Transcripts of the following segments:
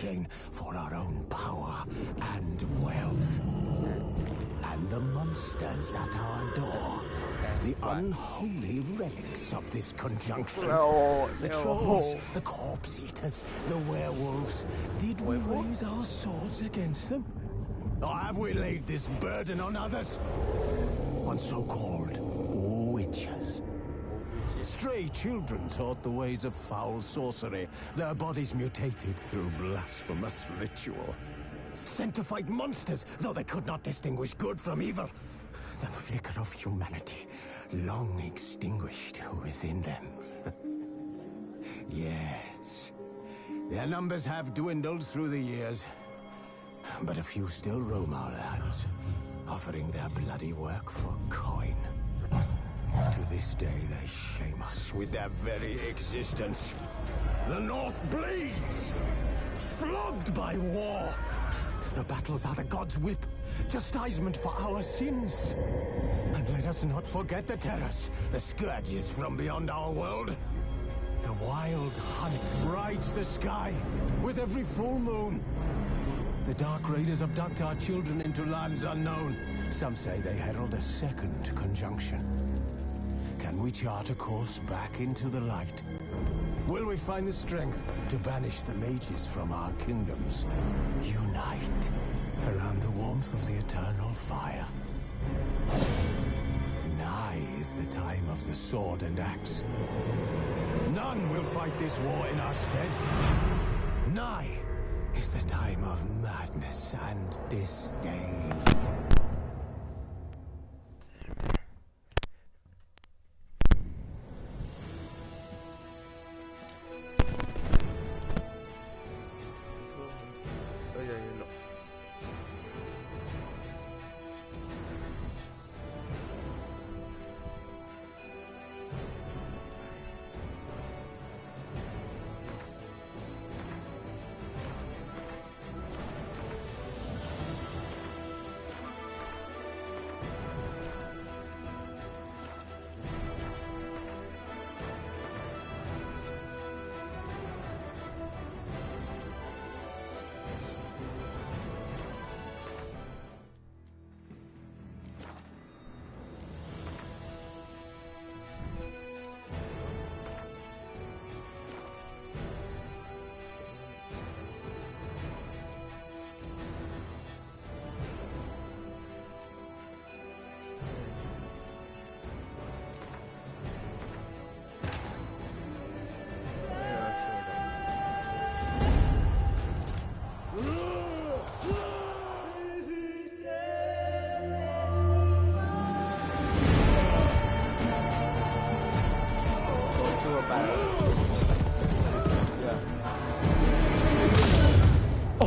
gain for our own power and wealth. And the monsters at our door, the unholy relics of this conjunction. The trolls, the corpse eaters, the werewolves. Did we raise our swords against them? Or have we laid this burden on others? On so-called witches. Stray children taught the ways of foul sorcery, their bodies mutated through blasphemous ritual. Sent to fight monsters, though they could not distinguish good from evil. The flicker of humanity, long extinguished within them. Yes, their numbers have dwindled through the years, but a few still roam our lands, offering their bloody work for coin. To this day, they shame us with their very existence. The North bleeds, flogged by war. The battles are the gods' whip, chastisement for our sins. And let us not forget the terrors, the scourges from beyond our world. The wild hunt rides the sky with every full moon. The dark raiders abduct our children into lands unknown. Some say they herald a second conjunction. Can we chart a course back into the light? Will we find the strength to banish the mages from our kingdoms? Unite around the warmth of the eternal fire. Nigh is the time of the sword and axe. None will fight this war in our stead. Nigh is the time of madness and disdain.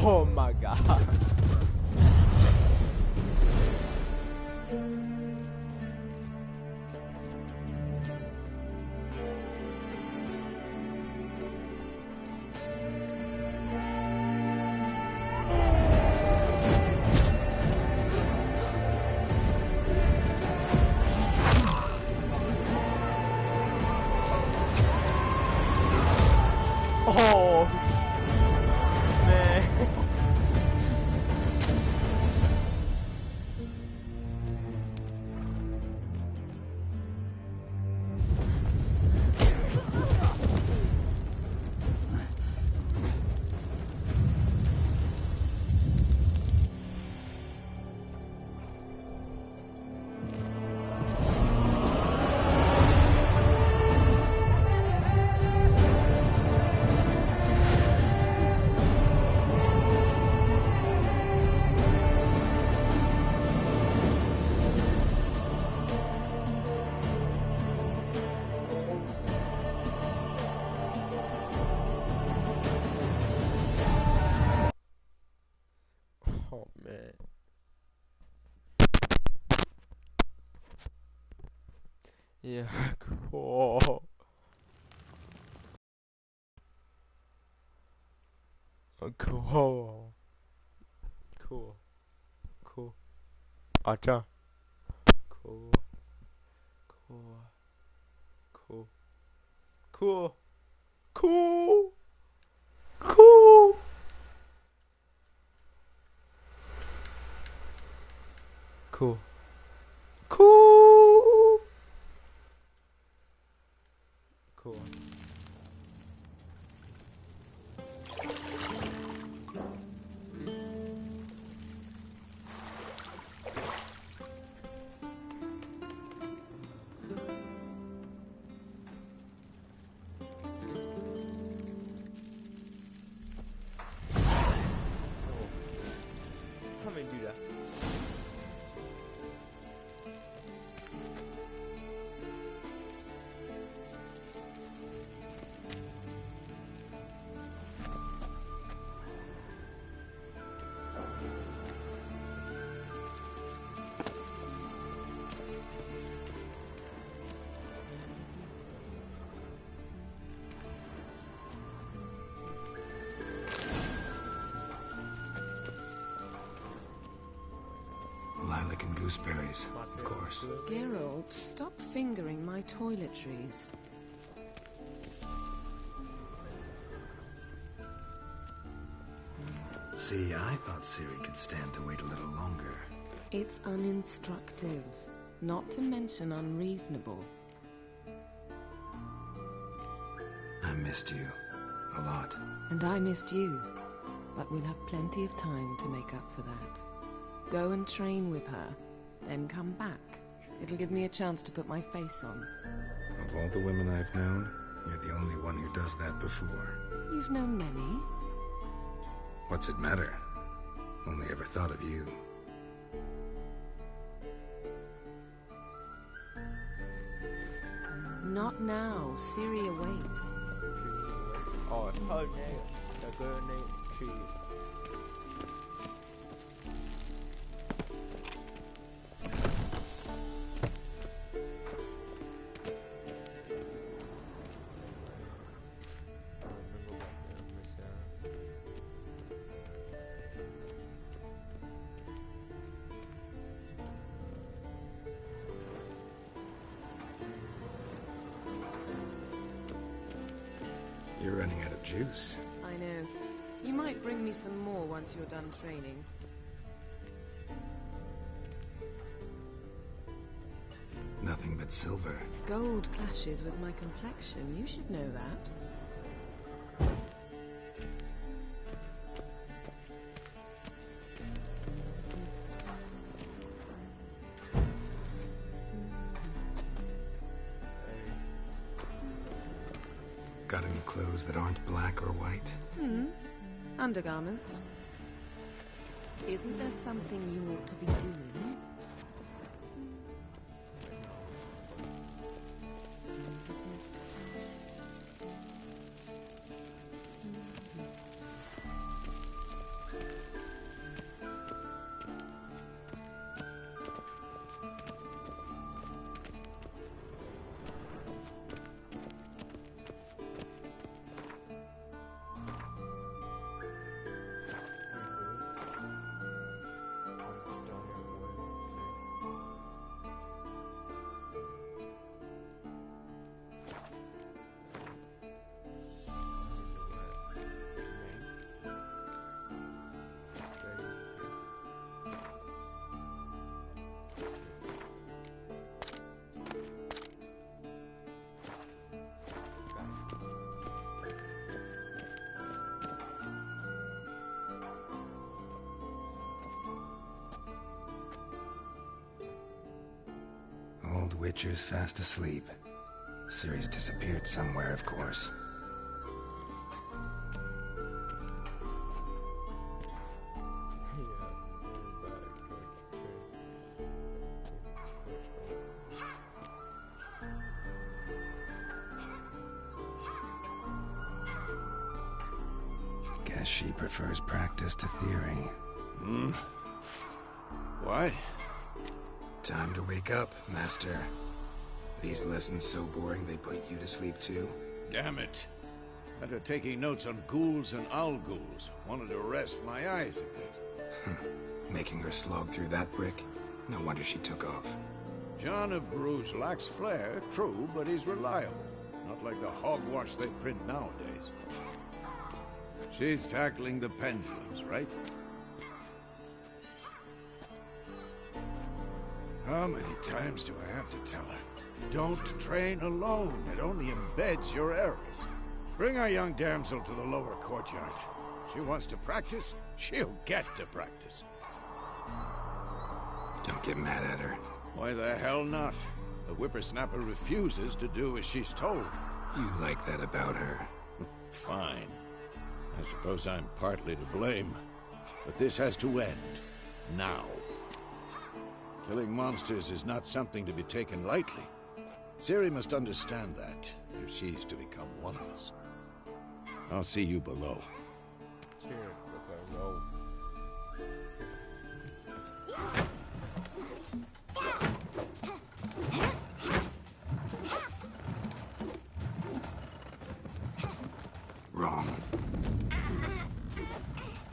Oh my god. Oh man. Oh man. Yeah, cool. Cool. Cool. Cool. Acha. Cool. Cool. Cool. Cool. Cool. Cool. Cool. Cool. Cool. How many do that? Lilac and gooseberries, of course. Geralt, stop fingering my toiletries. See, I thought Ciri could stand to wait a little longer. It's uninstructive, not to mention unreasonable. I missed you. A lot. And I missed you, but we'll have plenty of time to make up for that. Go and train with her, then come back. It'll give me a chance to put my face on. Of all the women I've known, you're the only one who does that before. You've known many. What's it matter? Only ever thought of you. Not now. Ciri awaits. Oh, her name. The girl named Tree. You're running out of juice. I know. You might bring me some more once you're done training. Nothing but silver. Gold clashes with my complexion. You should know that. Got any clothes that aren't black or white? Undergarments. Isn't there something you ought to be doing? Old Witcher's fast asleep. Ciri's disappeared somewhere, of course. Guess she prefers practice to theory. What? Time to wake up, Master. These lessons so boring they put you to sleep too? Damn it. After taking notes on ghouls and owl ghouls, wanted to rest my eyes a bit. Making her slog through that brick? No wonder she took off. John of Bruges lacks flair, true, but he's reliable. Not like the hogwash they print nowadays. She's tackling the pendulums, right? How many times do I have to tell her? Don't train alone. It only embeds your errors. Bring our young damsel to the lower courtyard. She wants to practice, she'll get to practice. Don't get mad at her. Why the hell not? The whippersnapper refuses to do as she's told. You like that about her. Fine. I suppose I'm partly to blame. But this has to end. Now. Killing monsters is not something to be taken lightly. Ciri must understand that, if she's to become one of us. I'll see you below. Cheers, okay, roll. Wrong.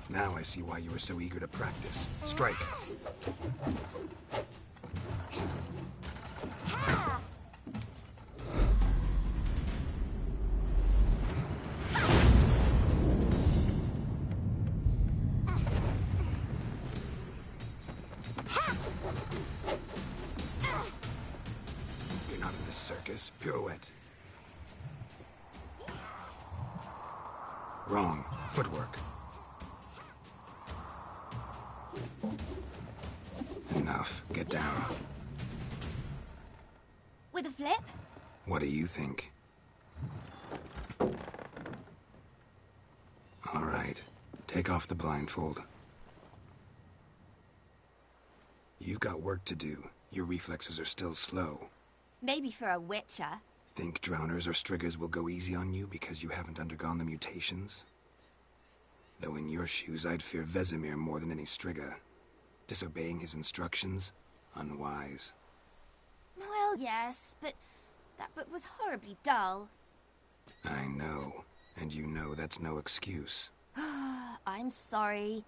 Now I see why you were so eager to practice. Strike. You're not in this circus. Pirouette. Wrong. Footwork. Enough. Get down. With a flip? What do you think? All right. Take off the blindfold. You've got work to do. Your reflexes are still slow. Maybe for a witcher. Think drowners or striggers will go easy on you because you haven't undergone the mutations? Though in your shoes, I'd fear Vesemir more than any strigger. Disobeying his instructions? Unwise. Well, yes, but that book was horribly dull. I know. And you know that's no excuse. I'm sorry.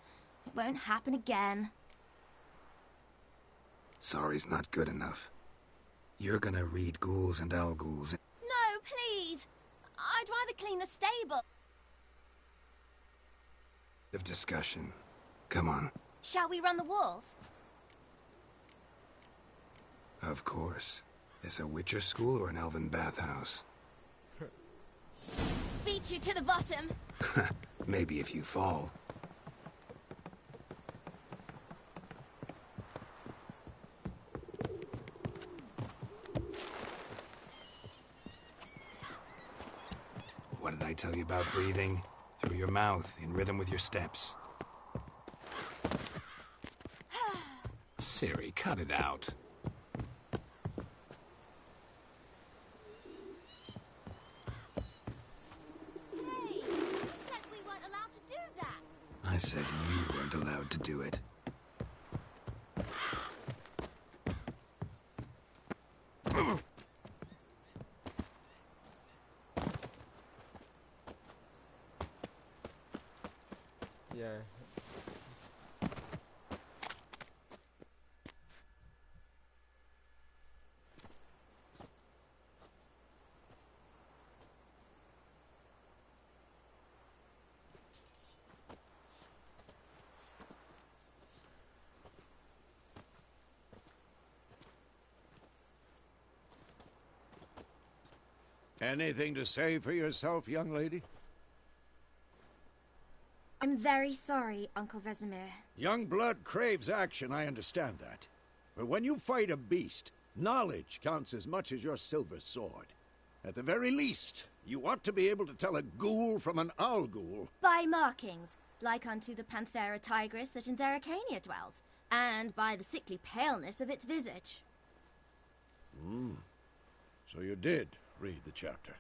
It won't happen again. Sorry's not good enough. You're gonna read Ghouls and Al-Ghouls. No, please. I'd rather clean the stable. Of discussion. Come on. Shall we run the walls? Of course. Is a Witcher school or an elven bathhouse? Beat you to the bottom. Maybe if you fall. What did I tell you about breathing? Through your mouth, in rhythm with your steps. Ciri, cut it out. Hey, you said we weren't allowed to do that. I said you weren't allowed to do it. Yeah. Anything to say for yourself, young lady? I'm very sorry, Uncle Vesemir. Young blood craves action, I understand that. But when you fight a beast, knowledge counts as much as your silver sword. At the very least, you ought to be able to tell a ghoul from an owl-ghoul. By markings, like unto the Panthera tigris that in Zerrikania dwells, and by the sickly paleness of its visage. So you did read the chapter.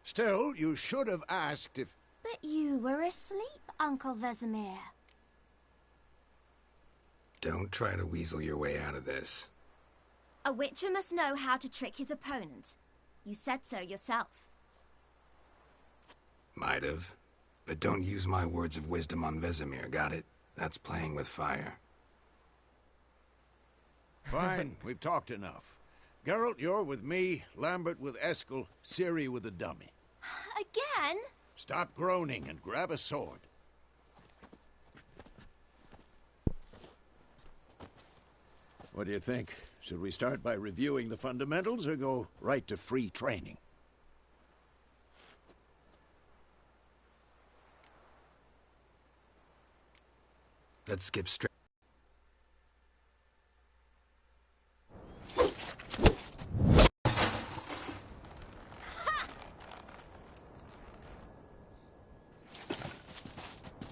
Still, you should have asked if... But you were asleep, Uncle Vesemir. Don't try to weasel your way out of this. A witcher must know how to trick his opponent. You said so yourself. Might have. But don't use my words of wisdom on Vesemir, got it? That's playing with fire. Fine, we've talked enough. Geralt, you're with me, Lambert with Eskel, Ciri with the dummy. Again? Stop groaning and grab a sword. What do you think? Should we start by reviewing the fundamentals or go right to free training? Let's skip straight.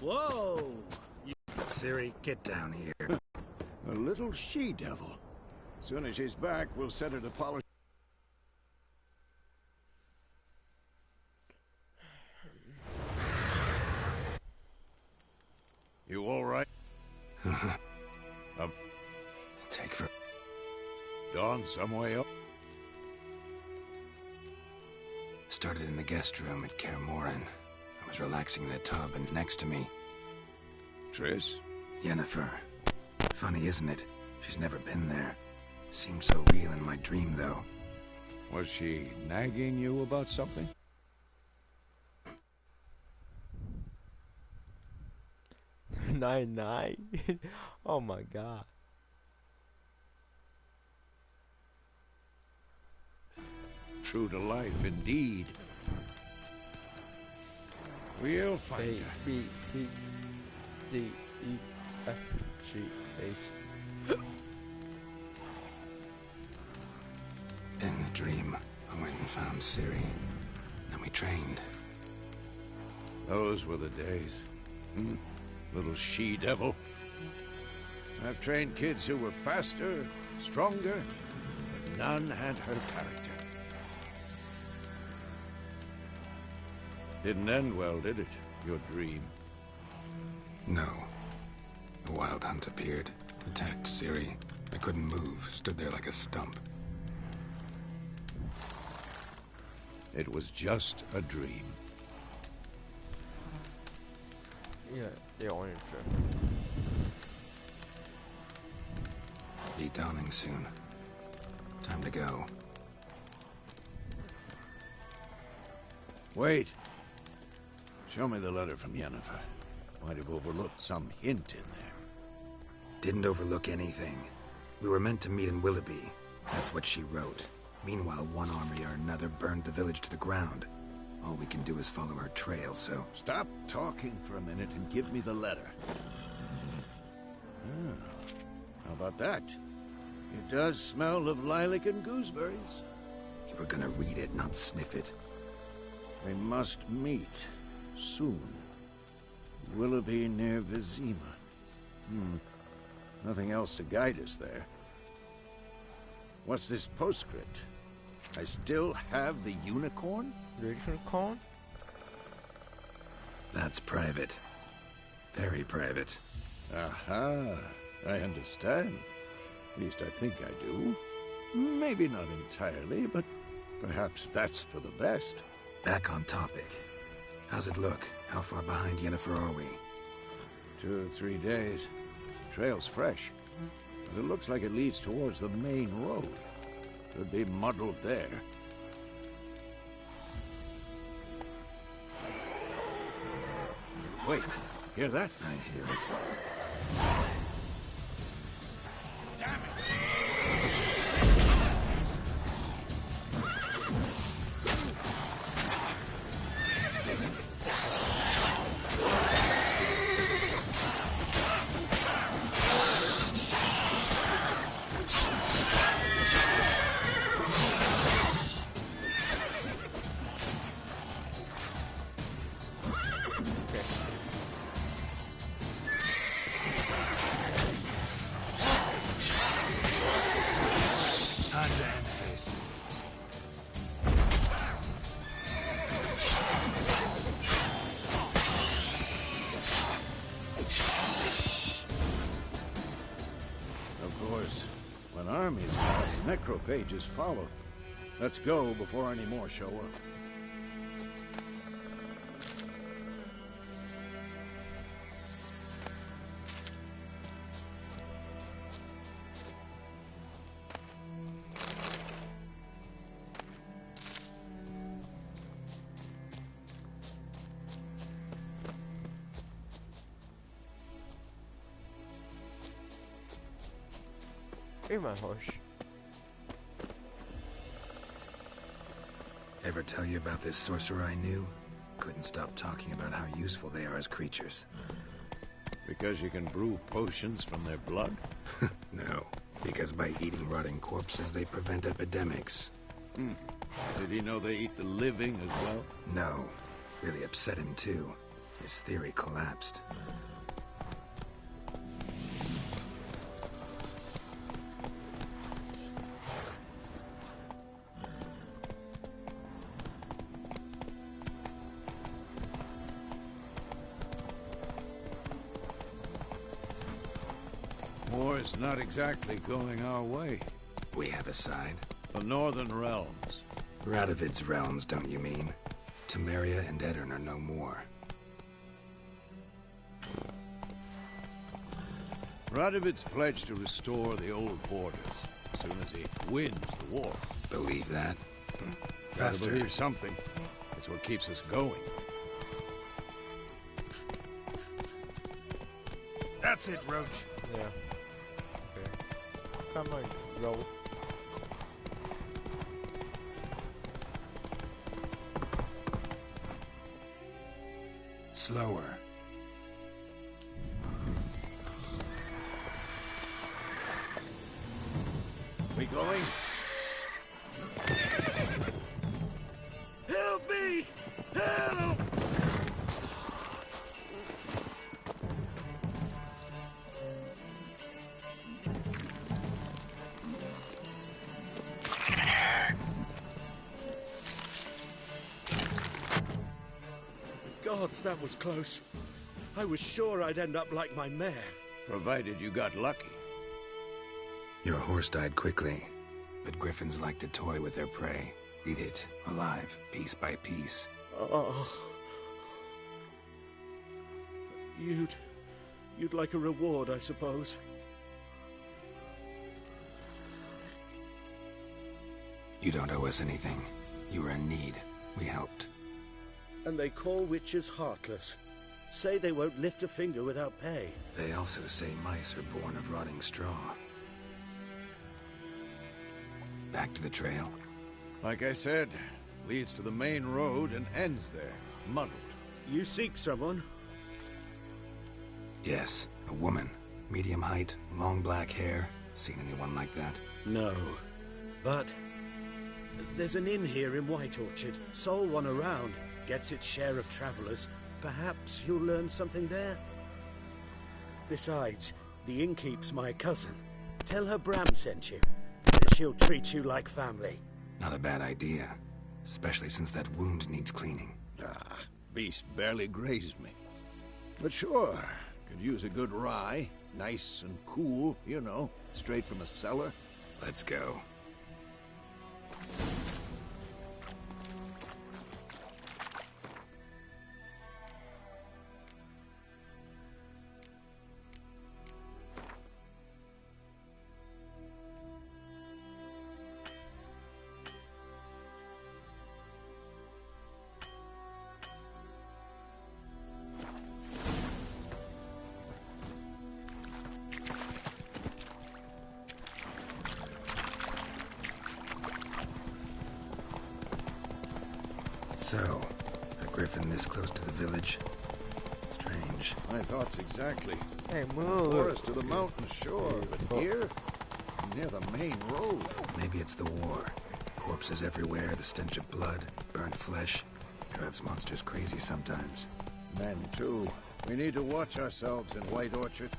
Whoa! Ciri, get down here. A little she-devil. Soon as she's back, we'll set her to polish. You all right? Take for... Dawn some way up? Started in the guest room at Kaer Morhen. I was relaxing in the tub, and next to me... Triss? Yennefer. Funny, isn't it? She's never been there. Seemed so real in my dream, though. Was she nagging you about something? Nine. Oh my god. True to life, indeed. We'll find A, her. B, C, D, E, F, G, H. In the dream, I went and found Ciri. Then we trained. Those were the days. Little she-devil. I've trained kids who were faster, stronger, but none had her character. Didn't end well, did it? Your dream? No. A wild hunt appeared, attacked Ciri. I couldn't move, stood there like a stump. It was just a dream. Yeah, the orange. Be dawning soon. Time to go. Wait. Show me the letter from Yennefer. Might have overlooked some hint in there. Didn't overlook anything. We were meant to meet in Willoughby. That's what she wrote. Meanwhile, one army or another burned the village to the ground. All we can do is follow her trail, so... Stop talking for a minute and give me the letter. How about that? It does smell of lilac and gooseberries. You were gonna read it, not sniff it. We must meet soon. Willoughby near Vizima. Nothing else to guide us there. What's this postscript? I still have the unicorn? Unicorn? That's private. Very private. Aha, I understand. At least I think I do. Maybe not entirely, but perhaps that's for the best. Back on topic. How's it look? How far behind Yennefer are we? 2 or 3 days. Trail's fresh, but it looks like it leads towards the main road. Could be muddled there. Wait, hear that? I hear it. Damn it! Time to end this. Of course, when armies pass, necrophages follow. Let's go before any more show up. Immerhos. Ever tell you about this sorcerer I knew? Couldn't stop talking about how useful they are as creatures. Because you can brew potions from their blood? No, because by eating rotting corpses, they prevent epidemics. Did he know they eat the living as well? No. Really upset him, too. His theory collapsed. War's not exactly going our way. We have a side. The Northern Realms. Radovid's realms, don't you mean? Temeria and Edirn are no more. Radovid's pledged to restore the old borders as soon as he wins the war. Believe that? Gotta Faster. believe something. It's what keeps us going. That's it, Roach. Yeah. Okay. Come on, roll. Slower. We going? Help me! Help! Gods, that was close. I was sure I'd end up like my mare. Provided you got lucky. Your horse died quickly, but griffins like to toy with their prey. Eat it, alive, piece by piece. Oh. You'd like a reward, I suppose. You don't owe us anything. You were in need. We helped. And they call witches heartless. Say they won't lift a finger without pay. They also say mice are born of rotting straw. Back to the trail? Like I said, leads to the main road and ends there, muddled. You seek someone? Yes, a woman. Medium height, long black hair. Seen anyone like that? No. But there's an inn here in White Orchard. Sole one around. Gets its share of travelers. Perhaps you'll learn something there? Besides, the innkeep's my cousin. Tell her Bram sent you. She'll treat you like family. Not a bad idea. Especially since that wound needs cleaning. Ah, beast barely grazed me. But sure, could use a good rye. Nice and cool, you know, straight from a cellar. Let's go. So, a griffin this close to the village? Strange. My thoughts exactly. Hey, move. Forest to the mountain shore, but here, near the main road. Maybe it's the war. Corpses everywhere, the stench of blood, burnt flesh. Drives monsters crazy sometimes. Men, too. We need to watch ourselves in White Orchard.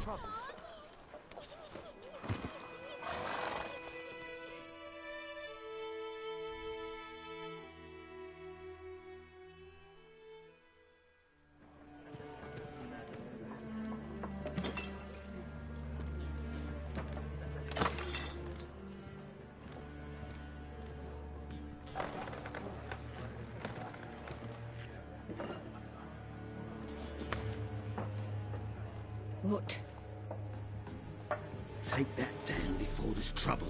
Trouble. What? Take that down before there's trouble.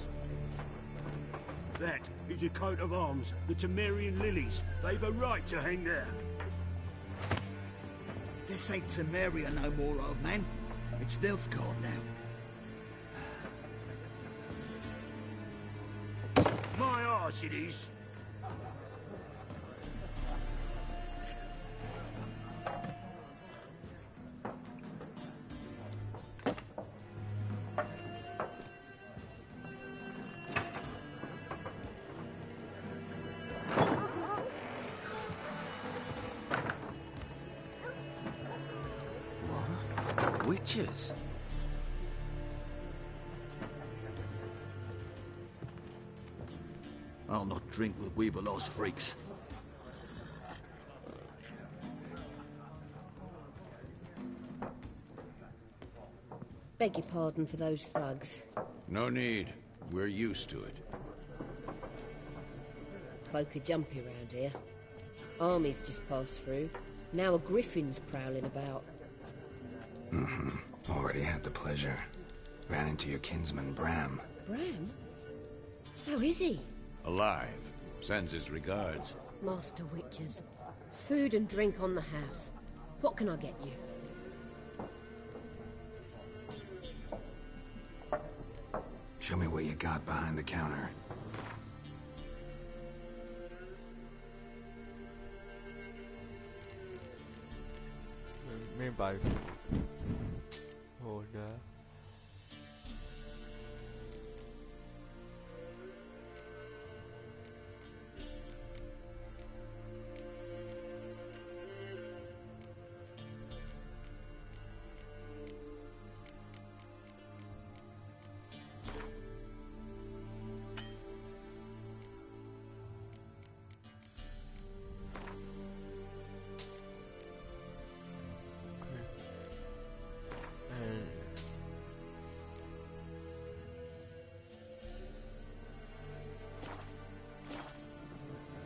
That is a coat of arms, the Temerian lilies. They've a right to hang there. This ain't Temeria no more, old man. It's Nilfgaard now. My arse it is. Witches? I'll not drink with Weaverlaw's freaks. Beg your pardon for those thugs. No need. We're used to it. Folk are jumpy round here. Armies just passed through. Now a griffin's prowling about. Already had the pleasure. Ran into your kinsman, Bram. Bram? How is he? Alive. Sends his regards. Master Witches. Food and drink on the house. What can I get you? Show me what you got behind the counter. Mấy bài hồ đá.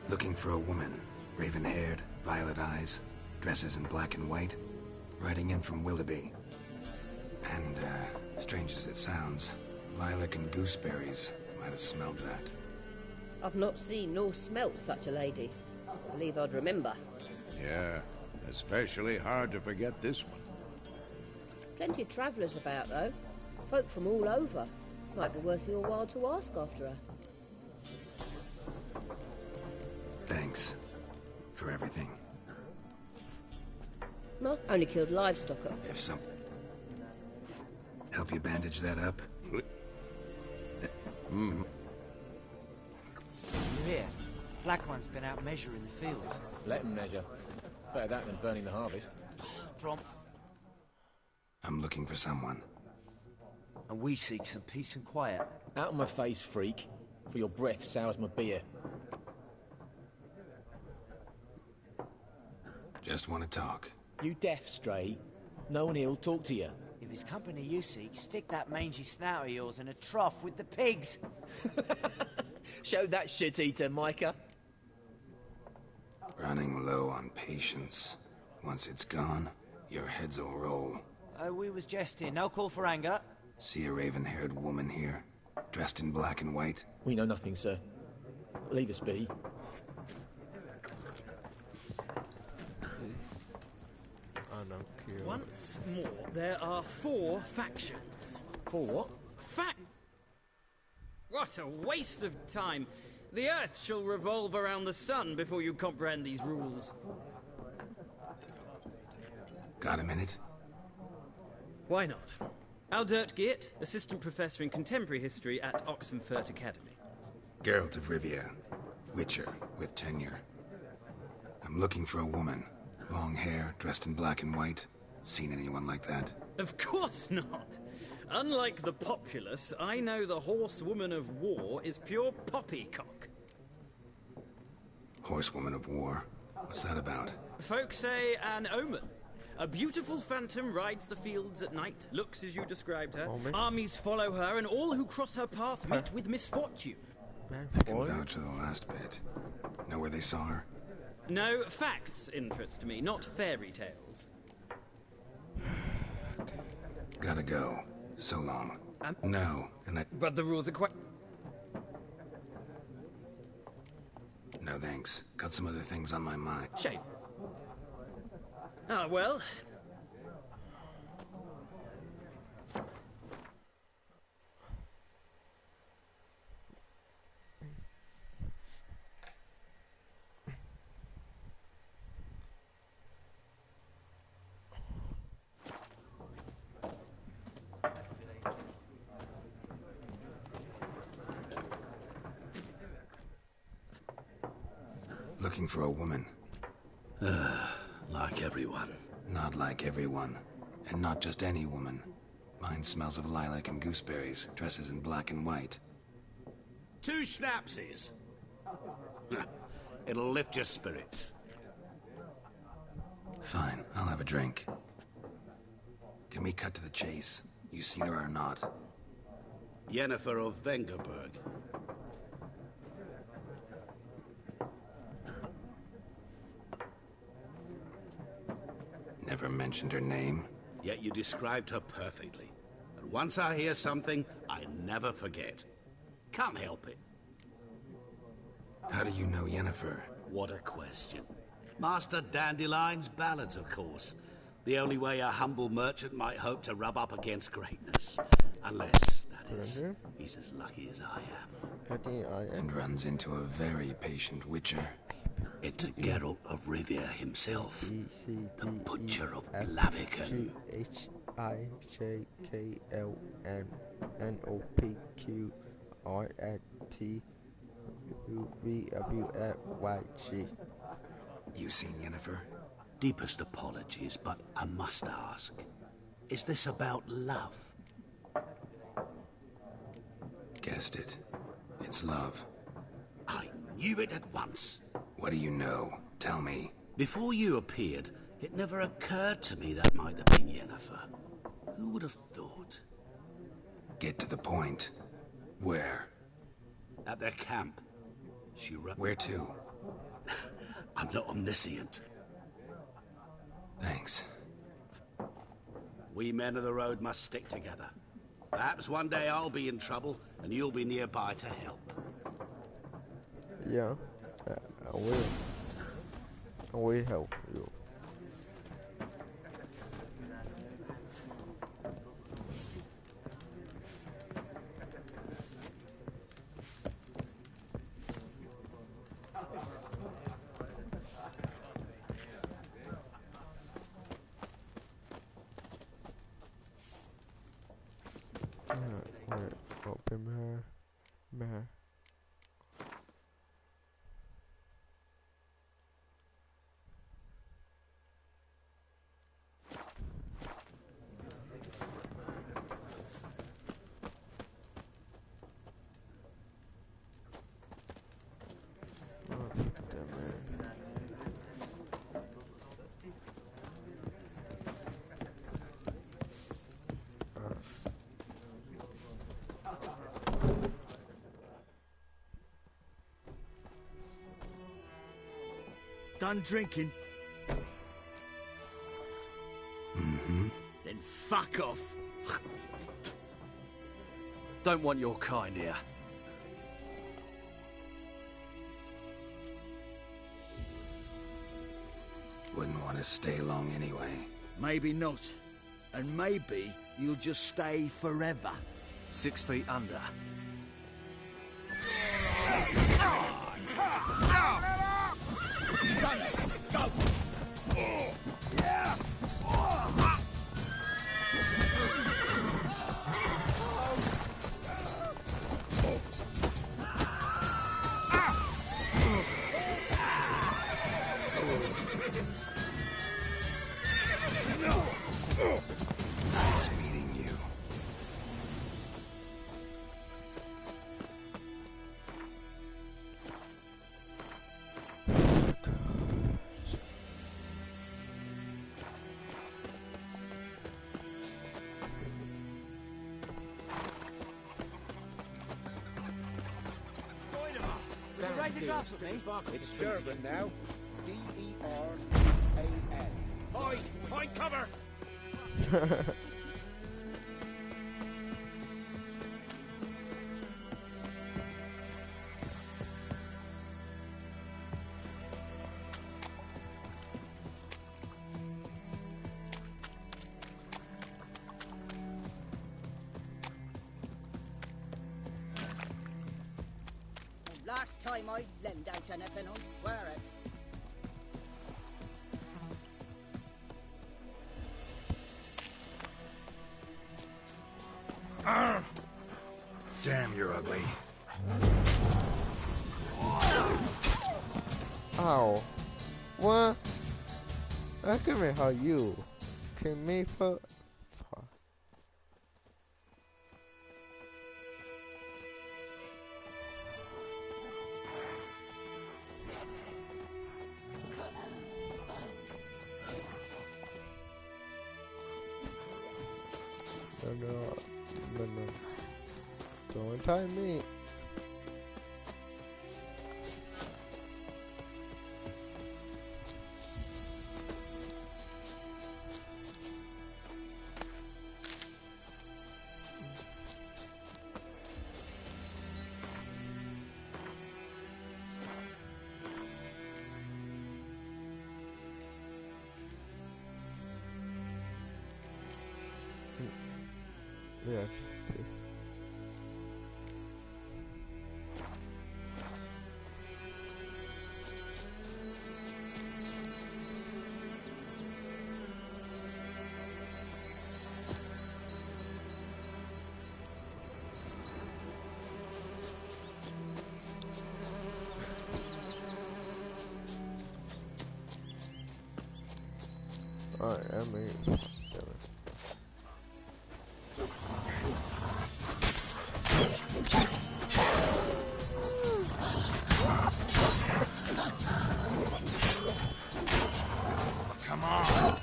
Looking for a woman. Raven-haired, violet eyes, dresses in black and white. Riding in from Willoughby. And, strange as it sounds, lilac and gooseberries might have smelled that. I've not seen nor smelt such a lady. I believe I'd remember. Yeah, especially hard to forget this one. Plenty of travellers about, though. Folk from all over. Might be worth your while to ask after her. Thanks. For everything. Not only killed livestock. If so... Help you bandage that up? You hear? Black One's been out measuring the fields. Let him measure. Better that than burning the harvest. Tromp. I'm looking for someone. And we seek some peace and quiet. Out of my face, freak. For your breath sours my beer. Just want to talk. You deaf, Stray? No one here'll talk to you. If it's company you seek, stick that mangy snout of yours in a trough with the pigs. Show that shit-eater, Micah. Running low on patience. Once it's gone, your heads will roll. Oh, we was jesting. No call for anger. See a raven-haired woman here, dressed in black and white? We know nothing, sir. Leave us be. Once more, there are 4 factions. 4 what? What a waste of time! The Earth shall revolve around the sun before you comprehend these rules. Got a minute? Why not? Aldert Geert, Assistant Professor in Contemporary History at Oxenfurt Academy. Geralt of Rivia, Witcher with tenure. I'm looking for a woman. Long hair, dressed in black and white. Seen anyone like that? Of course not! Unlike the populace, I know the horsewoman of war is pure poppycock. Horsewoman of war? What's that about? Folk say an omen. A beautiful phantom rides the fields at night, looks as you described her. Armies follow her, and all who cross her path meet with misfortune. I can vouch for the last bit. Know where they saw her? No, facts interest me, not fairy tales. Gotta go. So long. No, and I... But the rules are quite... No thanks. Got some other things on my mind. Shame. Ah, well, Looking for a woman. Like everyone. Not like everyone. And not just any woman. Mine smells of lilac and gooseberries, dresses in black and white. 2 schnapsies. It'll lift your spirits. Fine, I'll have a drink. Can we cut to the chase? You seen her or not? Yennefer of Vengerberg. Never mentioned her name. Yet you described her perfectly. And once I hear something, I never forget. Can't help it. How do you know Yennefer? What a question. Master Dandelion's ballads, of course. The only way a humble merchant might hope to rub up against greatness. Unless, that is, he's as lucky as I am. And runs into a very patient witcher. Into Geralt of Rivia himself. The Butcher of Blaviken. HIJKLNNOPQRNTVWYG. You seen Yennefer? Deepest apologies, but I must ask. Is this about love? Guessed it. It's love. I knew it at once. What do you know? Tell me. Before you appeared, it never occurred to me that might have been Yennefer. Who would have thought? Get to the point. Where? At their camp. She Where to? I'm not omniscient. Thanks. We men of the road must stick together. Perhaps one day I'll be in trouble and you'll be nearby to help. Yeah, I will. I will help you. Open my Done drinking? Mm-hmm. Then fuck off. Don't want your kind here. Wouldn't want to stay long anyway. Maybe not. And maybe you'll just stay forever. 6 feet under. Sonny, go! Nice meeting you. It's Durban now. D-E-R-A-N. Hide! Find cover! Last time I lend out anything, I swear it. Damn, you're ugly. Ow. What? Look at me how you can me for. No. Don't untie me. Yeah. Alright, I mean, Come on.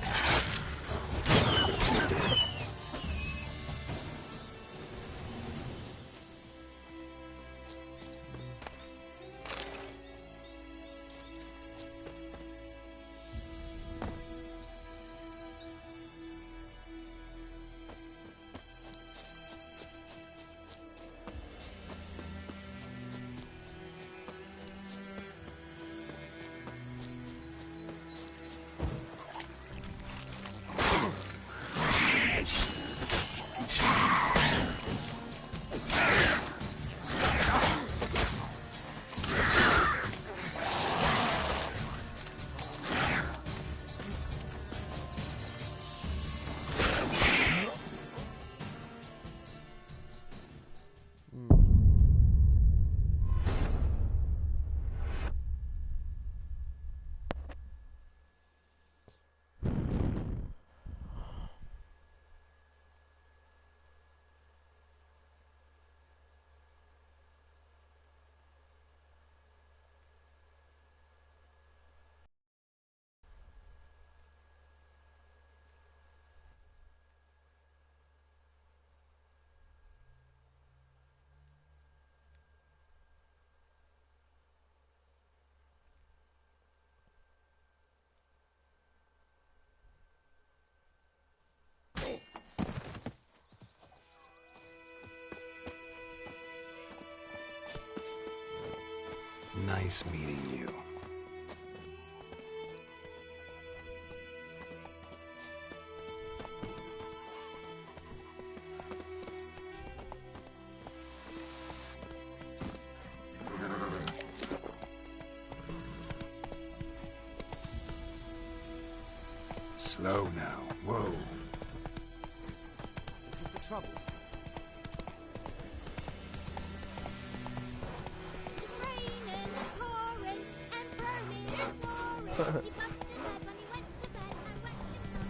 Nice meeting you. Slow now. Whoa. Looking for trouble. It's raining and pouring and Fromy is snoring. He's busted his head when he went to bed and wet himself.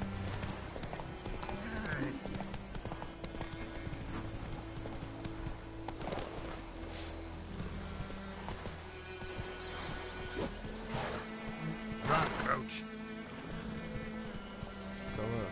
Run, Roach. come on.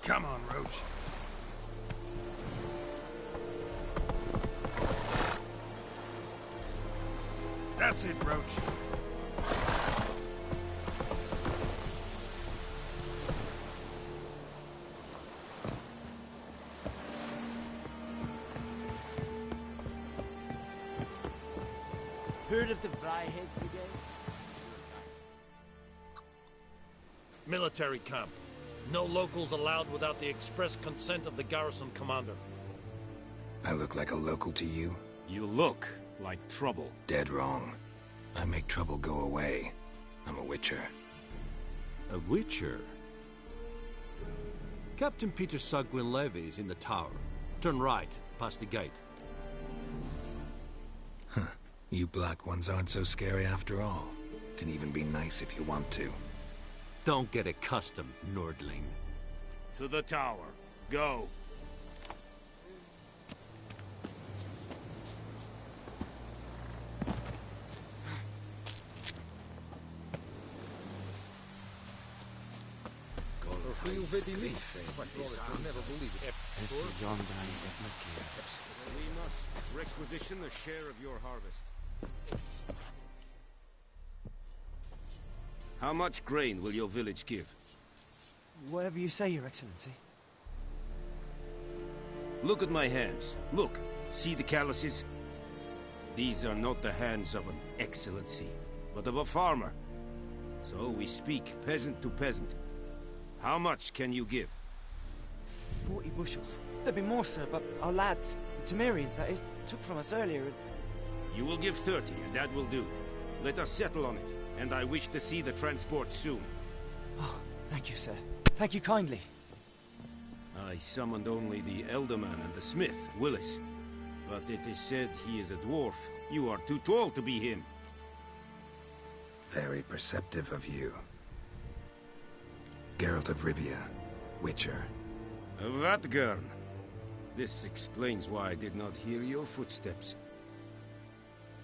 Come on, Roach. That's it, Roach. Heard of the Vryhead Brigade? Military camp. No locals allowed without the express consent of the garrison commander. I look like a local to you? You look like trouble. Dead wrong. I make trouble go away. I'm a witcher. A witcher? Captain Peter Sagwin Levy is in the tower. Turn right, past the gate. Huh. You black ones aren't so scary after all. Can even be nice if you want to. Don't get accustomed, Nordling. To the tower. Go. We must requisition a share of your harvest. How much grain will your village give? Whatever you say, Your Excellency. Look at my hands. Look. See the calluses? These are not the hands of an excellency, but of a farmer. So we speak peasant to peasant. How much can you give? 40 bushels. There'd be more, sir, but our lads, the Temerians, that is, took from us earlier and... You will give 30, and that will do. Let us settle on it, and I wish to see the transport soon. Oh, thank you, sir. Thank you kindly. I summoned only the Elderman and the smith, Willis. But it is said he is a dwarf. You are too tall to be him. Very perceptive of you. Geralt of Rivia, Witcher. Vatgern. This explains why I did not hear your footsteps.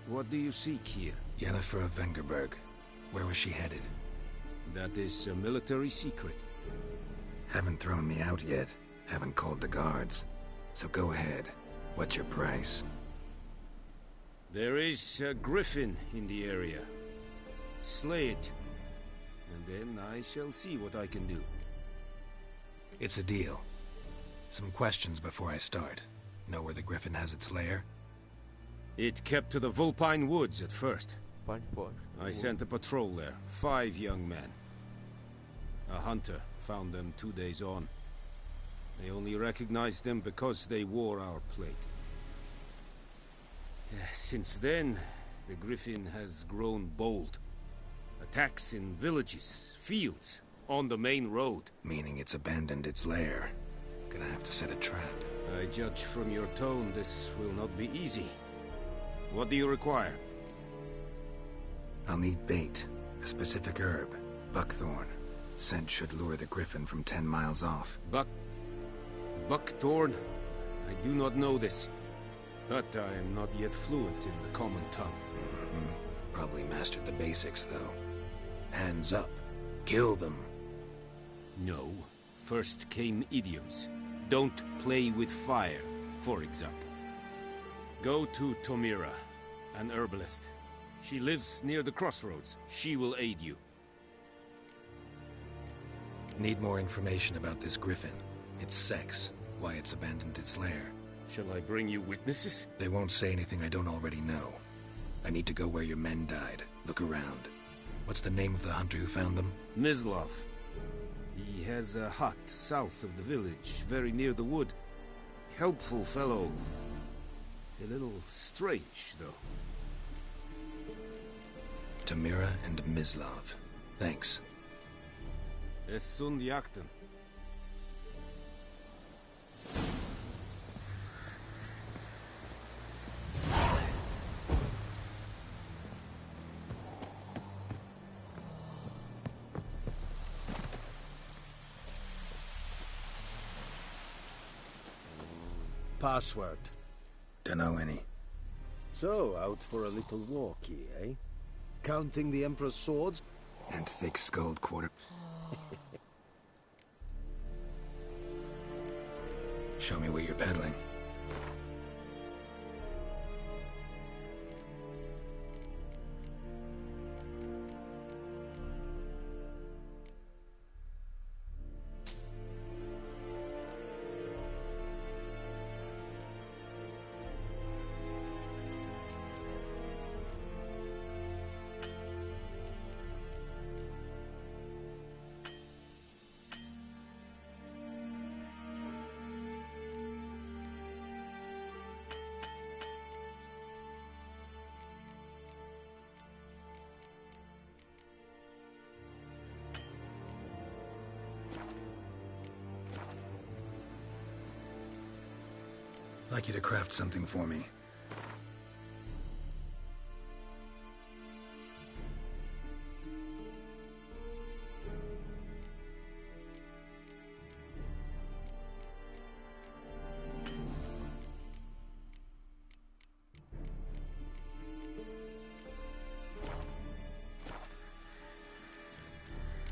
What do you seek here? Yennefer of Vengerberg. Where was she headed? That is a military secret. Haven't thrown me out yet. Haven't called the guards. So go ahead. What's your price? There is a griffin in the area. Slay it. And then I shall see what I can do. It's a deal. Some questions before I start. Know where the griffin has its lair? It kept to the Vulpine Woods at first. I sent a patrol there. 5 young men. A hunter found them 2 days on. They only recognized them because they wore our plate. Since then, the griffin has grown bold. Attacks in villages, fields, on the main road. Meaning it's abandoned its lair. Gonna have to set a trap. I judge from your tone this will not be easy. What do you require? I'll need bait. A specific herb. Buckthorn. Scent should lure the griffin from 10 miles off. Buckthorn? I do not know this. But I am not yet fluent in the common tongue. Probably mastered the basics, though. Hands up. Kill them. No. First came idioms. Don't play with fire, for example. Go to Tomira, an herbalist. She lives near the crossroads. She will aid you. Need more information about this griffin. Its sex. Why it's abandoned its lair. Shall I bring you witnesses? They won't say anything I don't already know. I need to go where your men died. Look around. What's the name of the hunter who found them? Mislav. He has a hut south of the village, very near the wood. Helpful fellow. A little strange, though. Tamira and Mislav. Thanks. Es sund jakten. Password. Dunno any. So, out for a little walkie, eh? Counting the Emperor's swords? And thick-skulled quarter... Show me what you're peddling. I'd like you to craft something for me.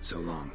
So long.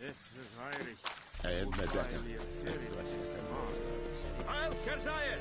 Es wird heilig. I'll Kerzaya!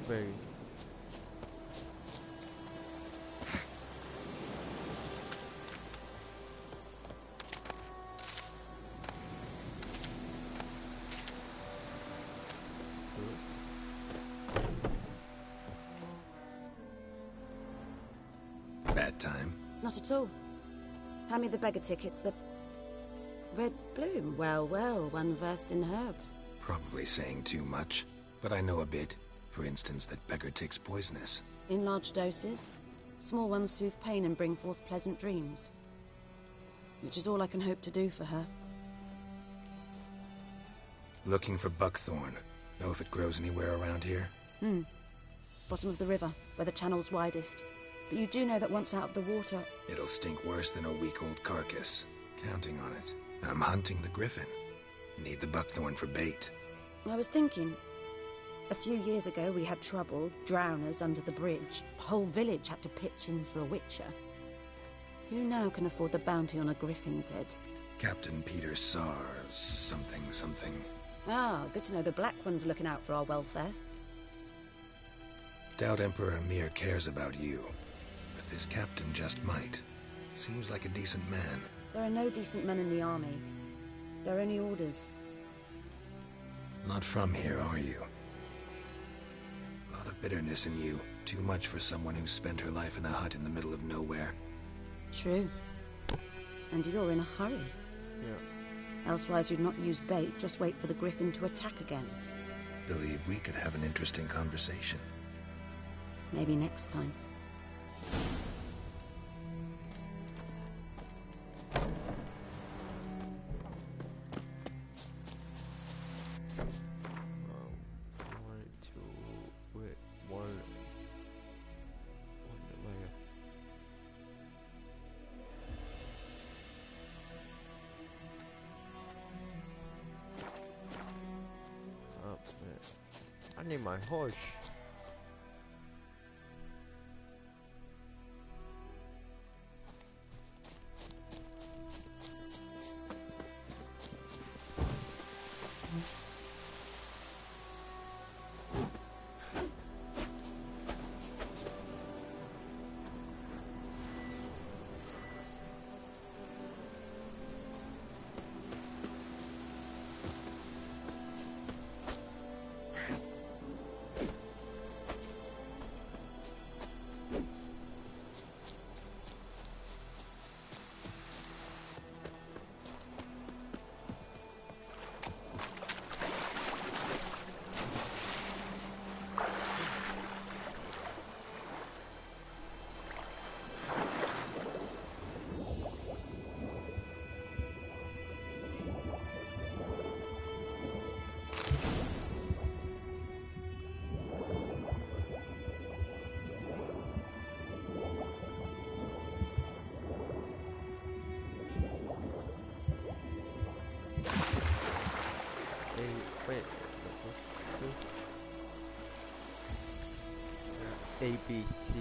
Very. Bad time? Not at all. Hand me the beggar tickets, the... Red bloom. Well, well, one versed in herbs. Probably saying too much, but I know a bit. For instance, that beggar tick's poisonous. In large doses. Small ones soothe pain and bring forth pleasant dreams. Which is all I can hope to do for her. Looking for buckthorn. Know if it grows anywhere around here? Bottom of the river, where the channel's widest. But you do know that once out of the water... It'll stink worse than a week-old carcass. Counting on it. I'm hunting the griffin. Need the buckthorn for bait. I was thinking... A few years ago we had trouble, drowners under the bridge. The whole village had to pitch in for a witcher. Who now can afford the bounty on a griffin's head? Captain Peter Sars, something. Ah, good to know the Black One's looking out for our welfare. Doubt Emperor Emir cares about you. But this captain just might. Seems like a decent man. There are no decent men in the army. They're only orders. Not from here, are you? Lot of bitterness in you. Too much for someone who spent her life in a hut in the middle of nowhere. True. And you're in a hurry. Yeah. Elsewise you'd not use bait, just wait for the griffin to attack again. believe we could have an interesting conversation. Maybe next time. I need my horse. A, B, C,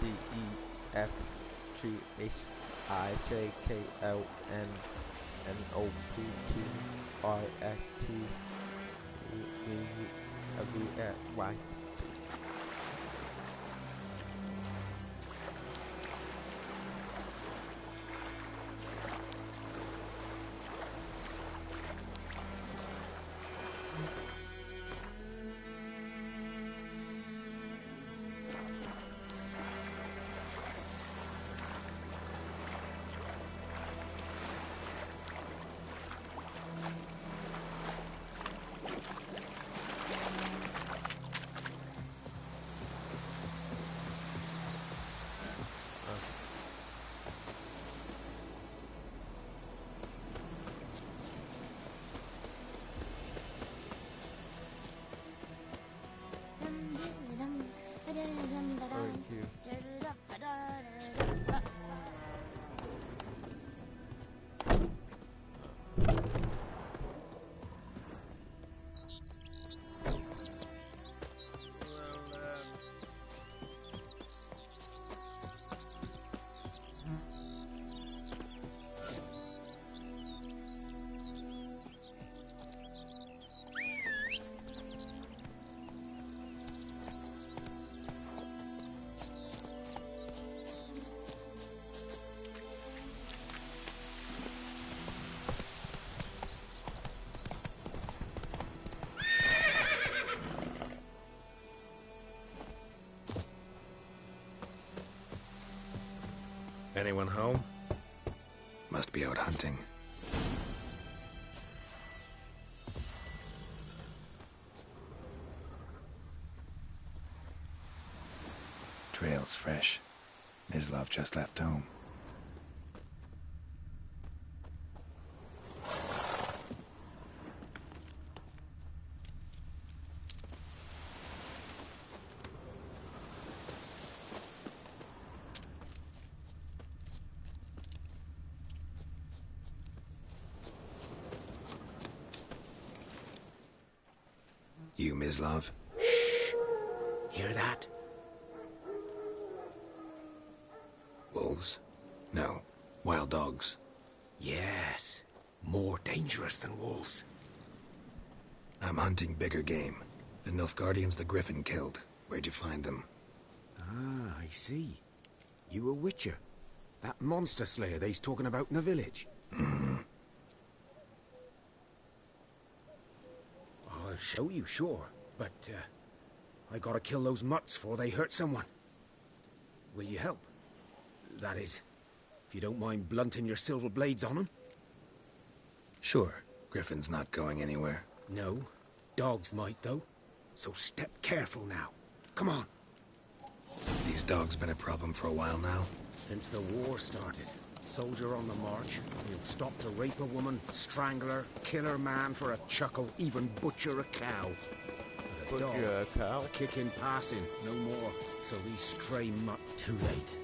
D, E, F, G, H, I, J, K, L, M, N, O, P, Q, R, S, T, U, V, W, X, Y. Anyone home? Must be out hunting. Trail's fresh. Mislav just left home. You, Mislav? Shh! Hear that? Wolves? No. Wild dogs. Yes. More dangerous than wolves. I'm hunting bigger game. The Nilfgaardians the Griffin killed. Where'd you find them? Ah, I see. You a witcher. That monster slayer they's talking about in the village. Mm-hmm. I'll show you, sure. But, I gotta kill those mutts before they hurt someone. Will you help? That is, if you don't mind blunting your silver blades on them. Sure. Griffin's not going anywhere. No, Dogs might, though. So step careful now. Come on. These dogs been a problem for a while now? Since the war started. Soldier on the march. He'll stop to rape a woman, strangle her, kill her man for a chuckle, even butcher a cow. But a dog, a kick in passing, no more. So these stray mutt, too late.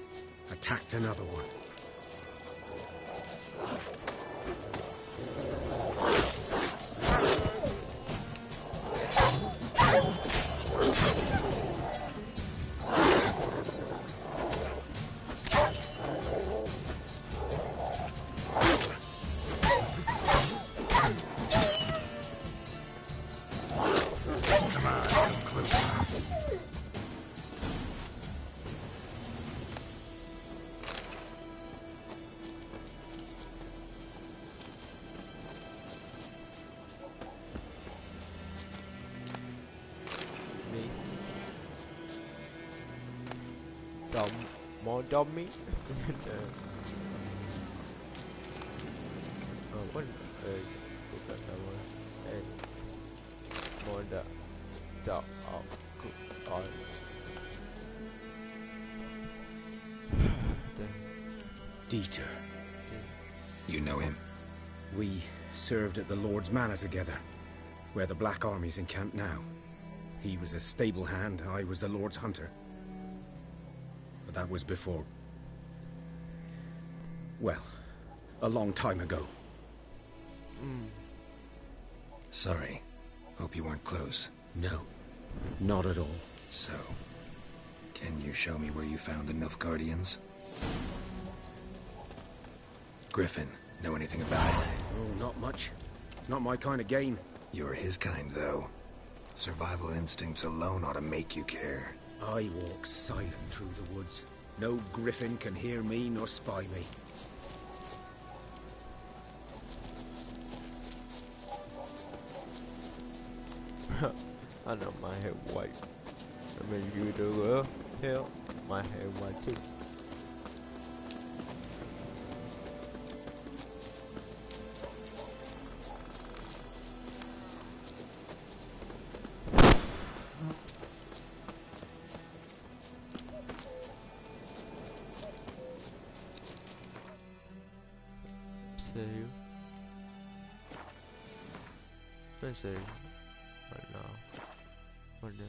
Attacked another one. More dummy. What? More the Dieter. You know him? We served at the Lord's Manor together, where the Black Army's encamped now. He was a stable hand, I was the Lord's hunter. But that was before... well, a long time ago. Sorry. Hope you weren't close. No, not at all. So, can you show me where you found the Nilfgaardians? Griffin, know anything about it? Oh, not much. It's not my kind of game. You're his kind, though. Survival instincts alone ought to make you care. I walk silent through the woods. No griffin can hear me nor spy me. I know my hair white. I mean, you do hair, my hair white too. See you right now. Right now.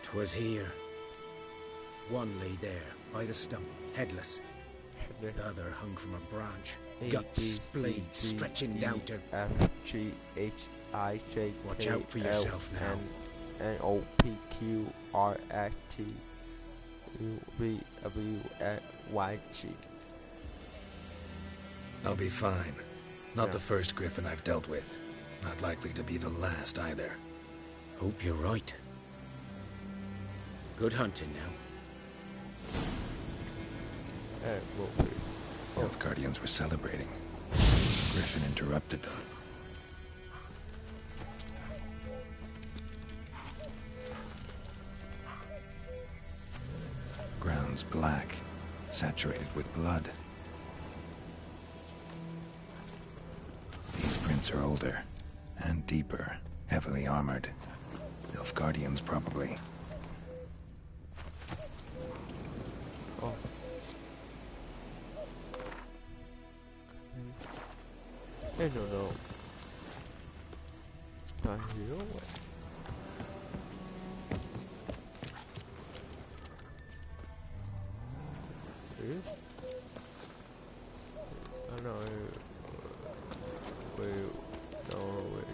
"'Twas here. One lay there, by the stump, headless. The other hung from a branch, guts splayed, stretching down to... F-G-H-I-J-K-L-N Watch out for yourself now. N-O-P-Q-R-F-T-U-V-W-Y-G. I'll be fine. Not the first griffin I've dealt with. Not likely to be the last either. Hope you're right. Good hunting now. Nilfgaardians were celebrating. Griffin interrupted them. Ground's black, saturated with blood. These prints are older and deeper, heavily armored. Nilfgaardians, probably. Oh. I don't know. Not here. I know. Wait. No, wait.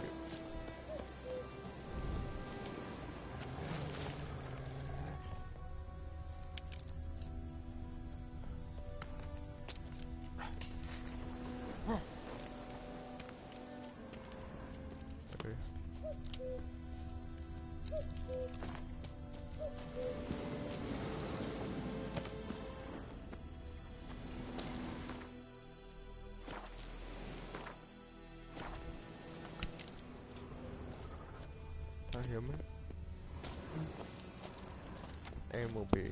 MLB.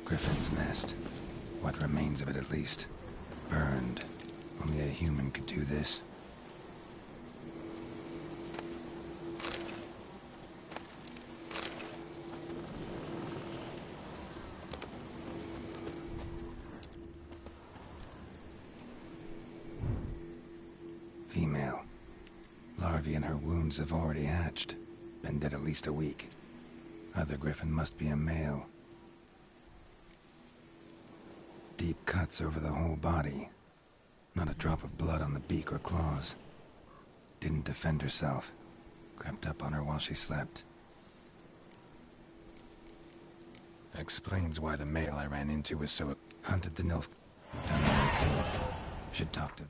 Griffin's nest. What remains of it, at least. Burned. Only a human could do this. Female. Larvae in her wounds have already hatched. Been dead at least a week. Other griffin must be a male. Deep cuts over the whole body. Not a drop of blood on the beak or claws. Didn't defend herself. Crept up on her while she slept. Explains why the male I ran into was so... Hunted the nilf... Done what I could. Should talk to it.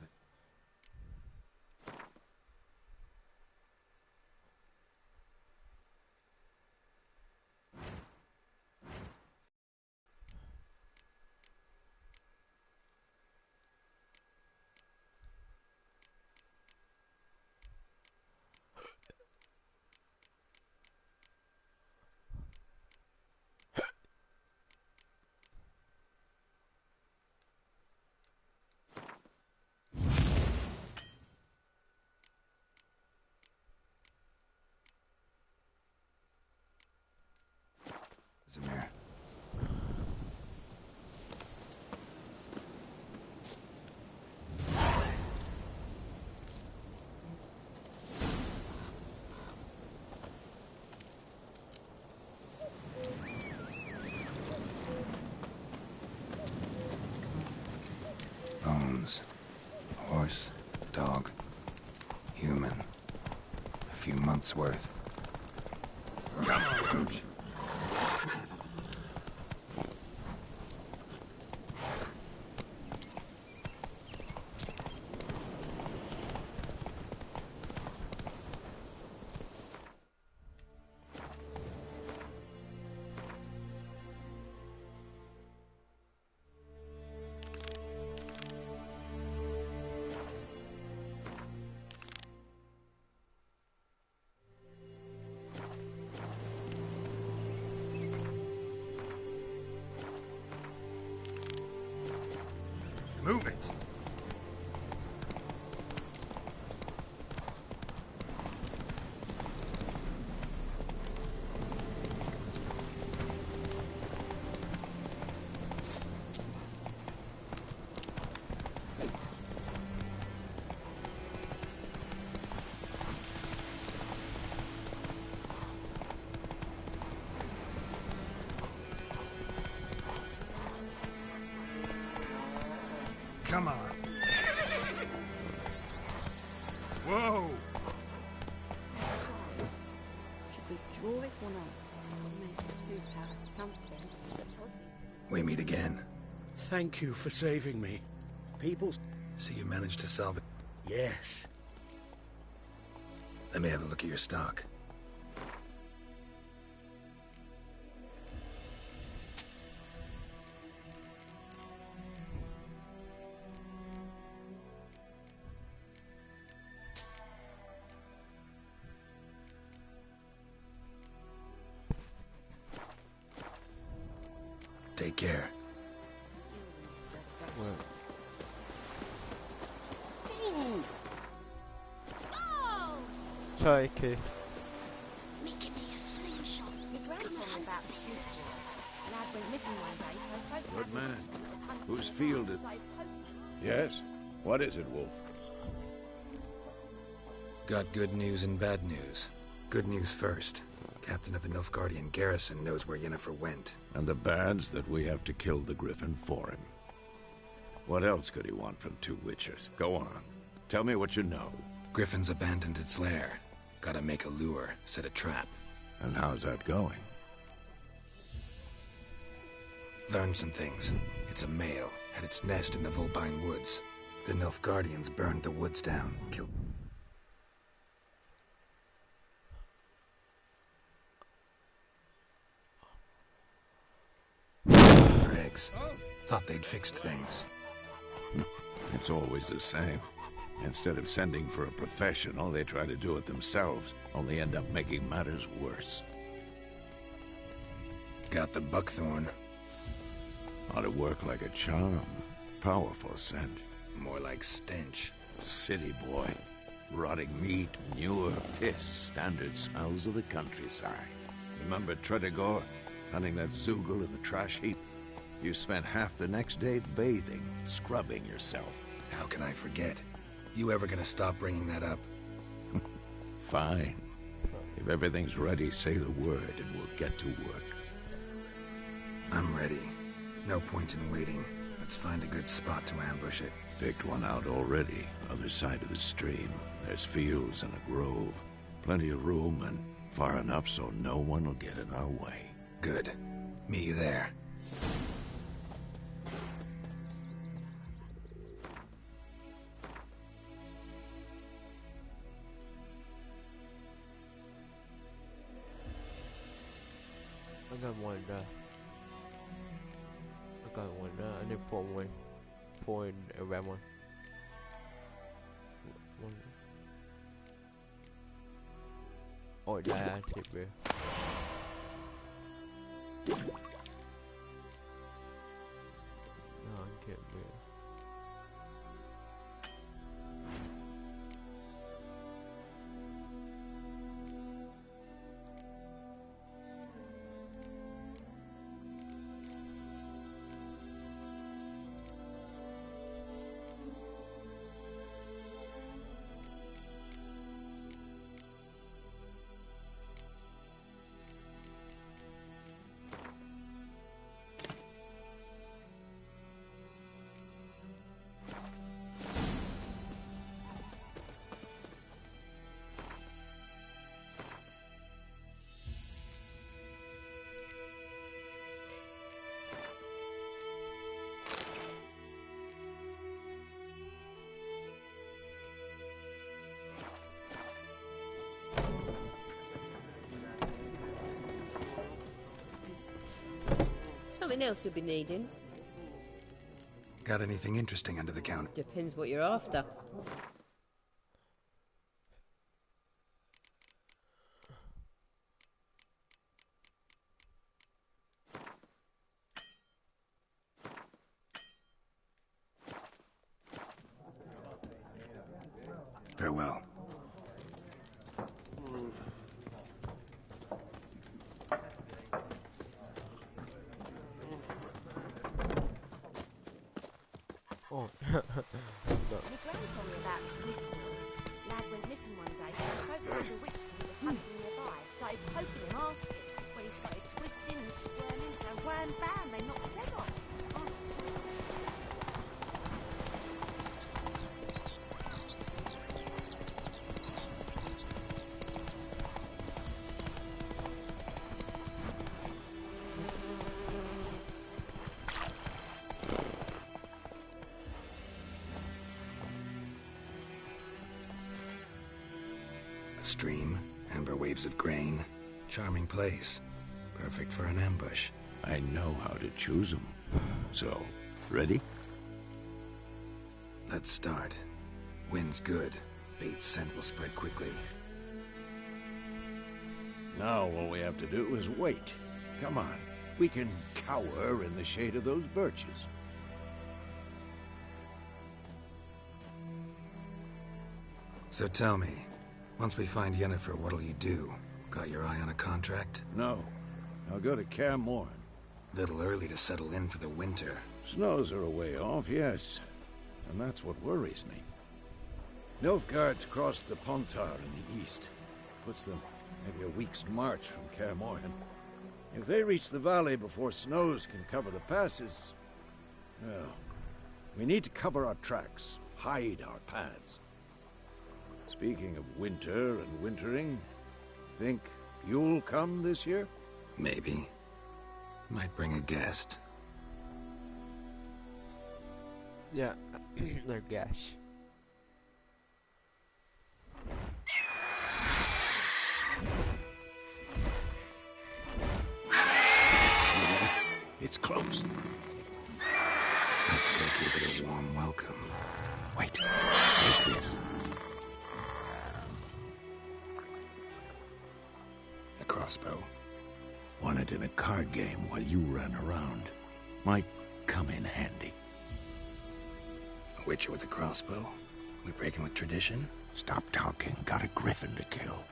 Bones. Horse, dog, human. A few months' worth. Come on, Roach. Move it! Come on. Whoa! Should we draw it or not? Make a soup out of something. We meet again. Thank you for saving me. People... So you managed to solve it? Yes. Let me have a look at your stock. Take care. Sorry, Key. Give me a slingshot. Your grand told me about the sleuth. Lad went missing one day, so folk Good man. Whose field is... Yes? What is it, Wolf? Got good news and bad news. Good news first. Captain of the Nilfgaardian garrison knows where Yennefer went. And the bad's that we have to kill the Griffin for him. What else could he want from two witchers? Go on. Tell me what you know. Griffin's abandoned its lair. Gotta make a lure, set a trap. And how's that going? Learned some things. It's a male, had its nest in the Vulpine Woods. The Nilfgaardians burned the woods down, killed... her eggs. Thought they'd fixed things. It's always the same. Instead of sending for a professional, they try to do it themselves, only end up making matters worse. Got the buckthorn. Ought to work like a charm. Powerful scent. More like stench. City boy. Rotting meat, manure, piss, standard smells of the countryside. Remember Tredegor? Hunting that Zoogle in the trash heap? You spent half the next day bathing, scrubbing yourself. How can I forget? You ever gonna stop bringing that up? Fine. If everything's ready, say the word and we'll get to work. I'm ready. No point in waiting. Let's find a good spot to ambush it. Picked one out already, other side of the stream. There's fields and a grove. Plenty of room and far enough so no one will get in our way. Good. Meet you there. I got one there. I got one there. I need 4 in around one. Oh, yeah, I take it. No, I can't be. Something else you'll be needing? Got anything interesting under the counter? Depends what you're after. Farewell. Your gran told me about Slithwell. Lad went missing one day, so folk found a witch that was hunting nearby. Started poking him, asking. When he started twisting and squirming, so wham bam, they knocked his head off. stream, amber waves of grain. Charming place. Perfect for an ambush. I know how to choose them. So, ready? Let's start. Wind's good. Bait's scent will spread quickly. Now all we have to do is wait. Come on. We can cower in the shade of those birches. So tell me, once we find Yennefer, what'll you do? Got your eye on a contract? No. I'll go to Kaer Morhen. Little early to settle in for the winter. Snows are a way off, yes. And that's what worries me. Nilfgaard's crossed the Pontar in the east. Puts them maybe a week's march from Kaer Morhen. If they reach the valley before snows can cover the passes... well, we need to cover our tracks, hide our paths. Speaking of winter and wintering, think you'll come this year? Maybe. Might bring a guest. Yeah, their guest. It's closed. Let's go give it a warm welcome. Wait, take this. A crossbow. Won it in a card game while you ran around. Might come in handy. A witcher with a crossbow? We breaking with tradition? Stop talking. Got a griffin to kill.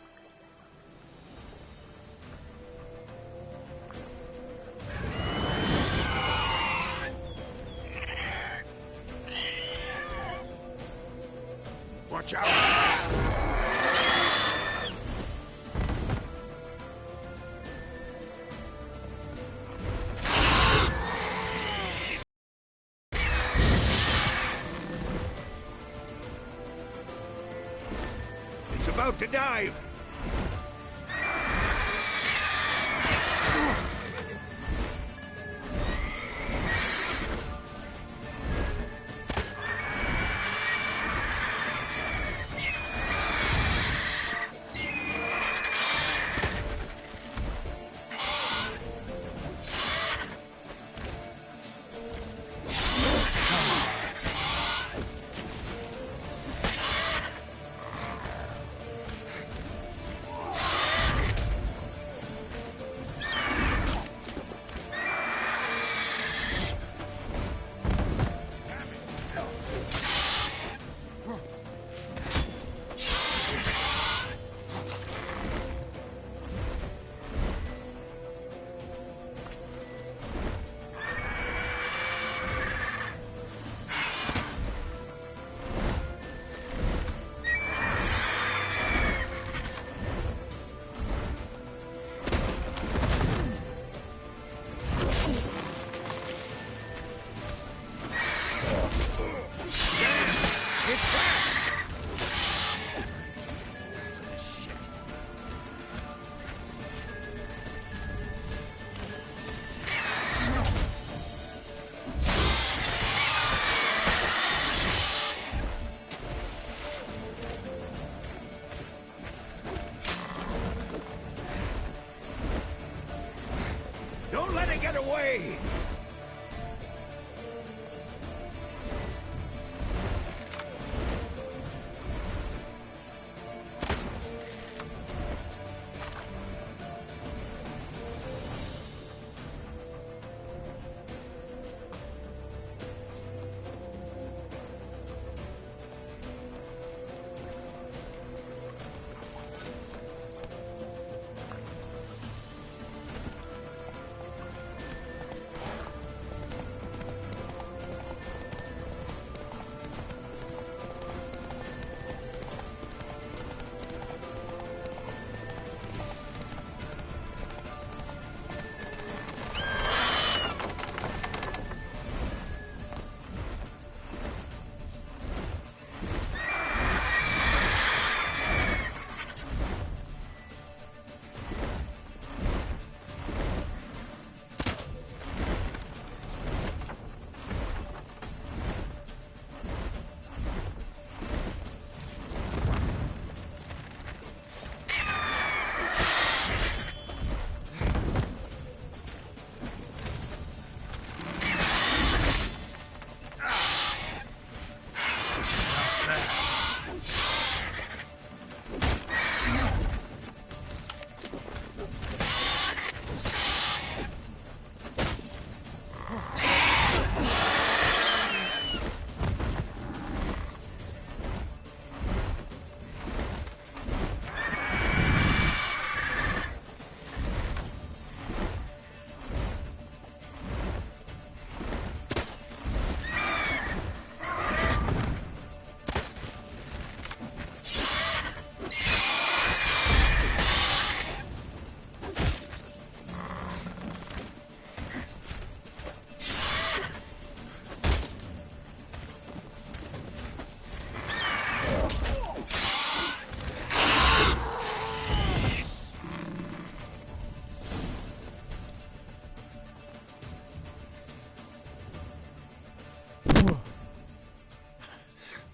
Watch out! It's about to dive! Don't let it get away!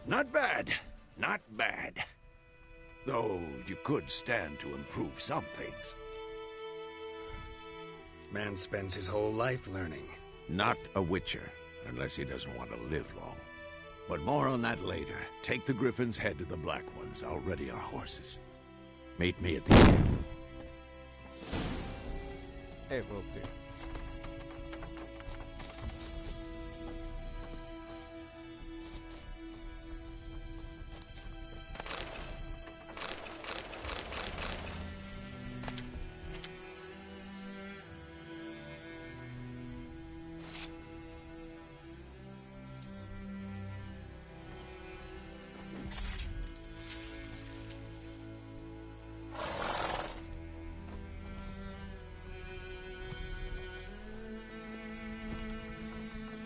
Not bad. Not bad. Though you could stand to improve some things. Man spends his whole life learning. Not a witcher, unless he doesn't want to live long. But more on that later. Take the Griffin's head to the Black Ones. I'll ready our horses. Meet me at the inn. It will be.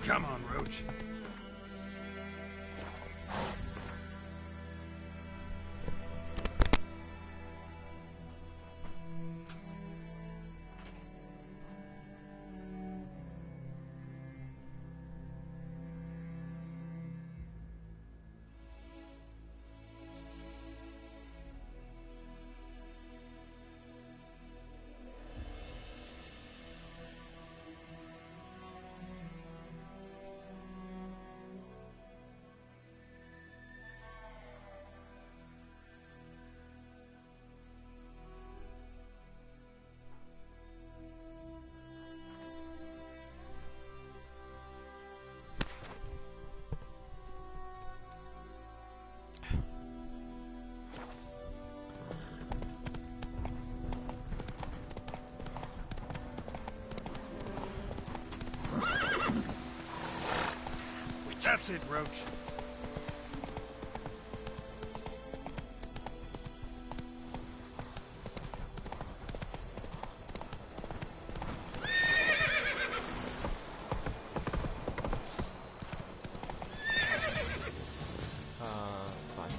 Come on, Roach. That's it, Roach. Fine.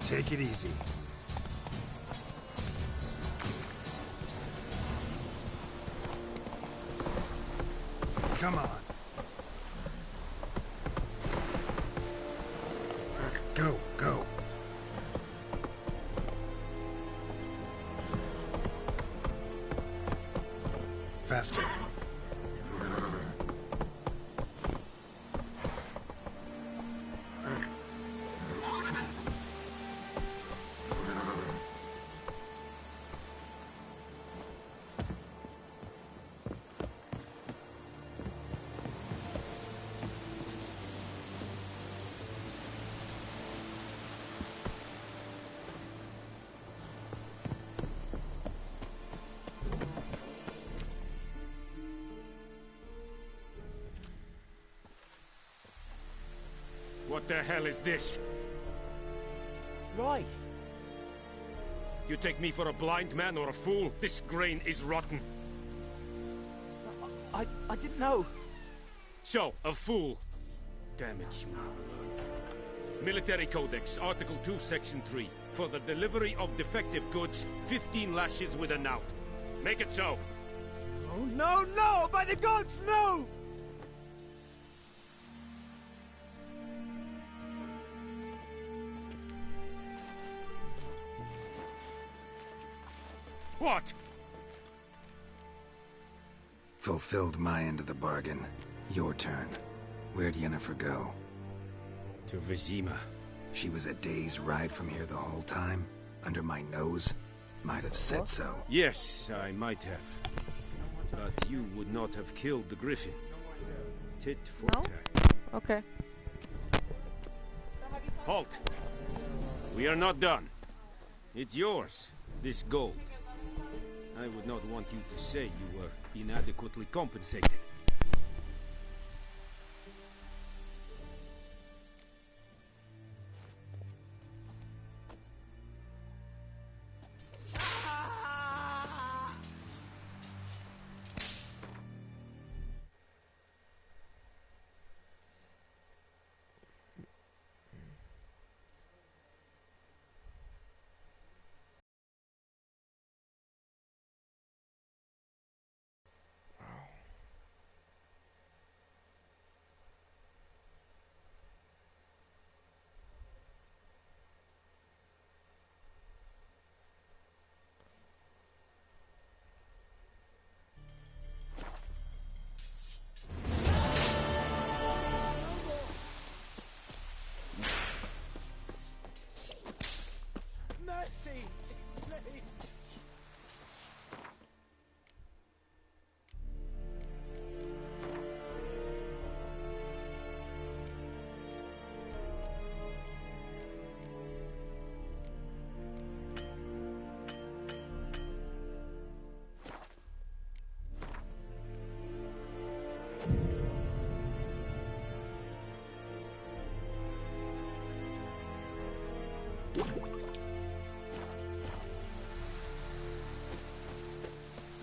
Take it easy. Come on. Go, go. Faster. What the hell is this? Right. You take me for a blind man or a fool? This grain is rotten. I didn't know. So, a fool. Damn it, you never learn. Military Codex, Article 2, Section 3. For the delivery of defective goods, 15 lashes with a knout. Make it so. Oh, no, no! By the gods, no! What? Fulfilled my end of the bargain. Your turn. Where'd Yennefer go? To Vizima. She was a day's ride from here the whole time? Under my nose? Might have said so. Yes, I might have. But you would not have killed the griffin. Tit for tat. Okay. Halt! We are not done. It's yours, this gold. I would not want you to say you were inadequately compensated. Mercy! Please!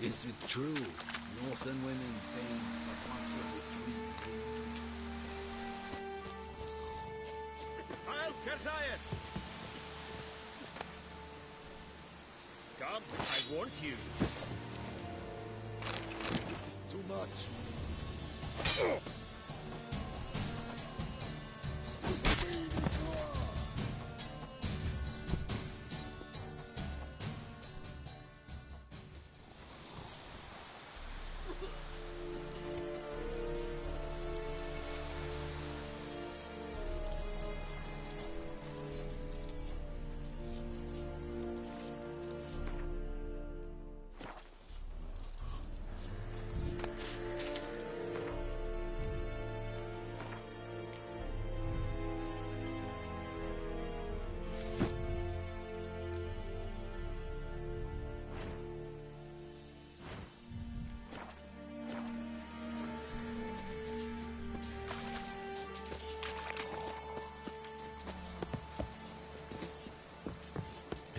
Is it true? Northern women bang but once every 3 queens. I'll Kerzayan! Come, I warned you. This is too much.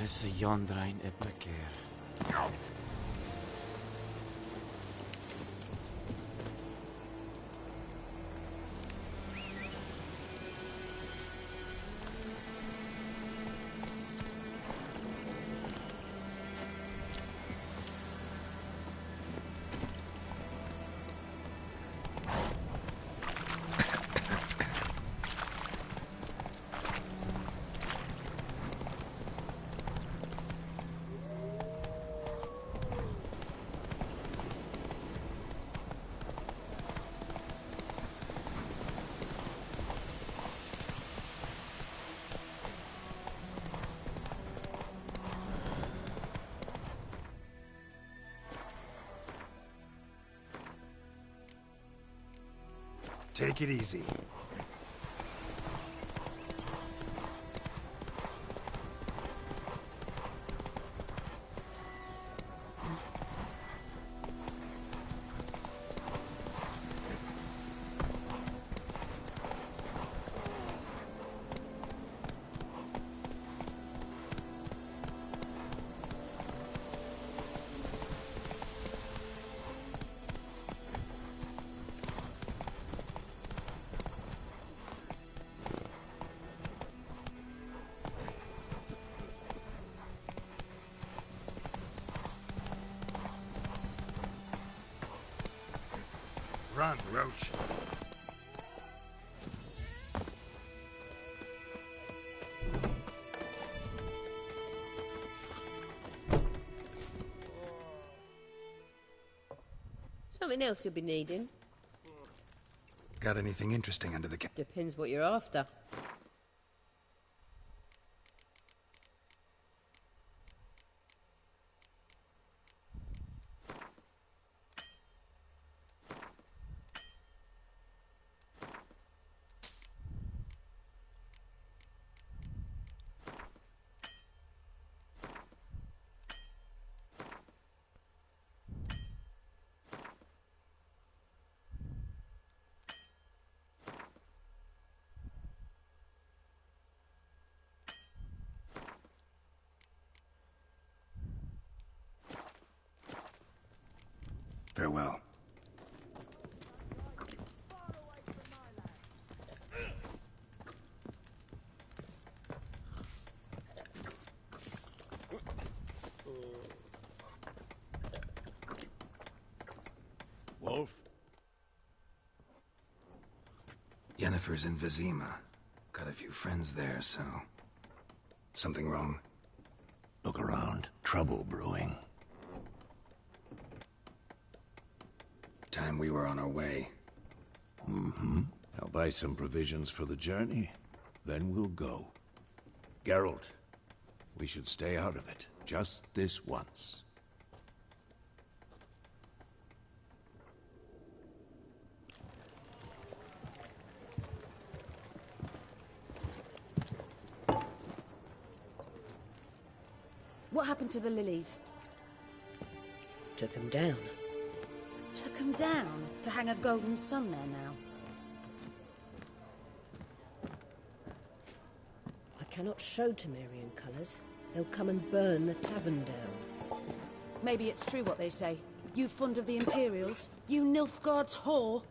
Esse Jondrain e bekeer. Take it easy. on, Roach. Something else you'll be needing? Got anything interesting under the cap? Depends what you're after. Farewell. Wolf? Yennefer's in Vizima. Got a few friends there, so... Something wrong? Look around. Trouble brewing. Time we were on our way. Mm-hmm. I'll buy some provisions for the journey. Then we'll go. Geralt, we should stay out of it. Just this once. What happened to the lilies? Took them down. Took them down to hang a golden sun there now. I cannot show Temerian colours. They'll come and burn the tavern down. Maybe it's true what they say. You fond of the Imperials? You Nilfgaard's whore?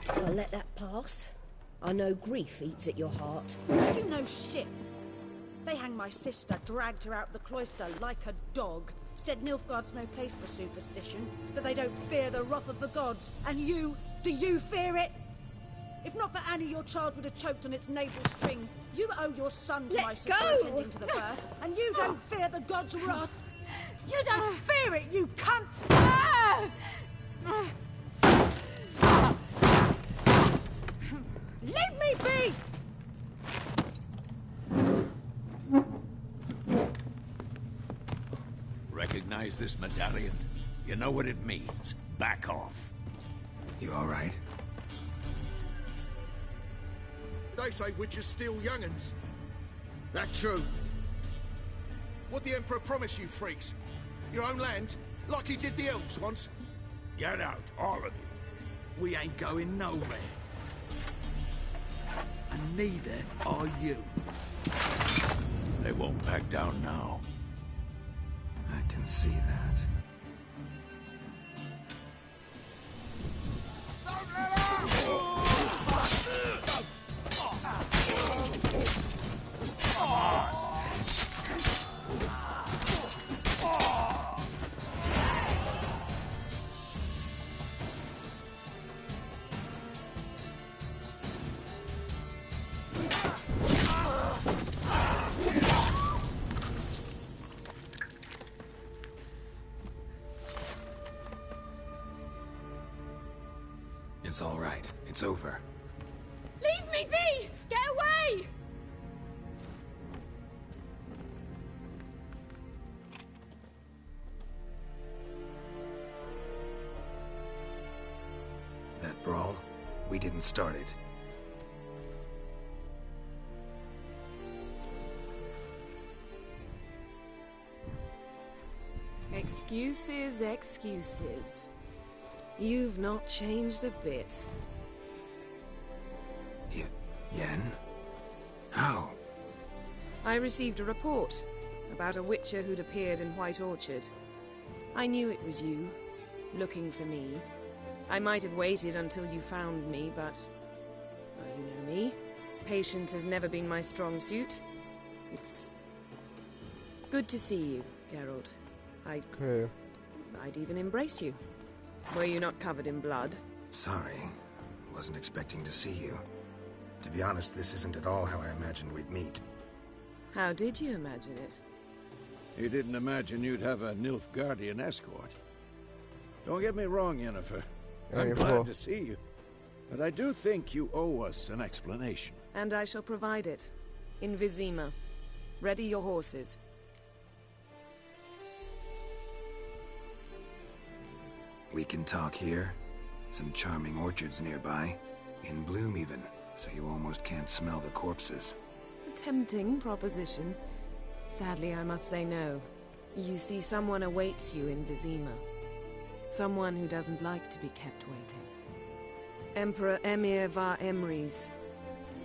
I'll let that pass. I know grief eats at your heart. You know shit. They hanged my sister, dragged her out the cloister like a dog. Said Nilfgaard's no place for superstition, that they don't fear the wrath of the gods. And you, do you fear it? If not for Annie, your child would have choked on its navel string. You owe your son to my sister attending to the birth, and you don't fear the gods' wrath. You don't fear it, you cunt! Leave me be! Recognize this medallion? You know what it means. Back off. You all right? They say witches steal young'uns. That true? What the Emperor promise you, freaks? Your own land? Like he did the elves once? Get out, all of you. We ain't going nowhere. And neither are you. They won't back down now. I can see that. Come on! It's all right. It's over. Leave me be! Get away! That brawl, we didn't start it. Excuses, excuses. You've not changed a bit. Yen? How? I received a report about a witcher who'd appeared in White Orchard. I knew it was you, looking for me. I might have waited until you found me, but... well, you know me. Patience has never been my strong suit. It's... good to see you, Geralt. Okay. I'd even embrace you. Were you not covered in blood? Sorry. Wasn't expecting to see you. To be honest, this isn't at all how I imagined we'd meet. How did you imagine it? You didn't imagine you'd have a Nilfgaardian escort. Don't get me wrong, Yennefer. I'm glad to see you. But I do think you owe us an explanation. And I shall provide it. In Vizima. Ready your horses. We can talk here. Some charming orchards nearby. In bloom even, so you almost can't smell the corpses. A tempting proposition. Sadly, I must say no. You see, someone awaits you in Vizima. Someone who doesn't like to be kept waiting. Emperor Emir var Emrys.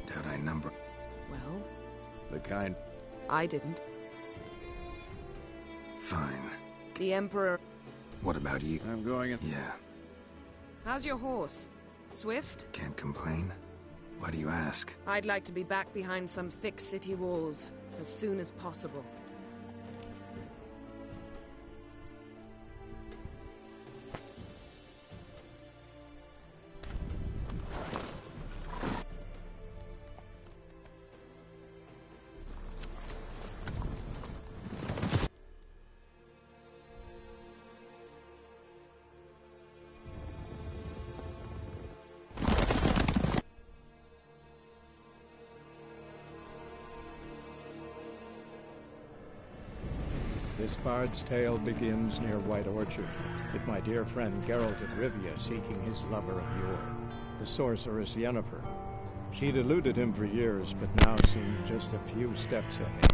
Doubt I number... Well? The kind... I didn't. Fine. The Emperor... What about you? I'm going in... Yeah. How's your horse? Swift? Can't complain. Why do you ask? I'd like to be back behind some thick city walls as soon as possible. This bard's tale begins near White Orchard, with my dear friend Geralt of Rivia seeking his lover of yore, the sorceress Yennefer. She'd eluded him for years, but now seemed just a few steps ahead.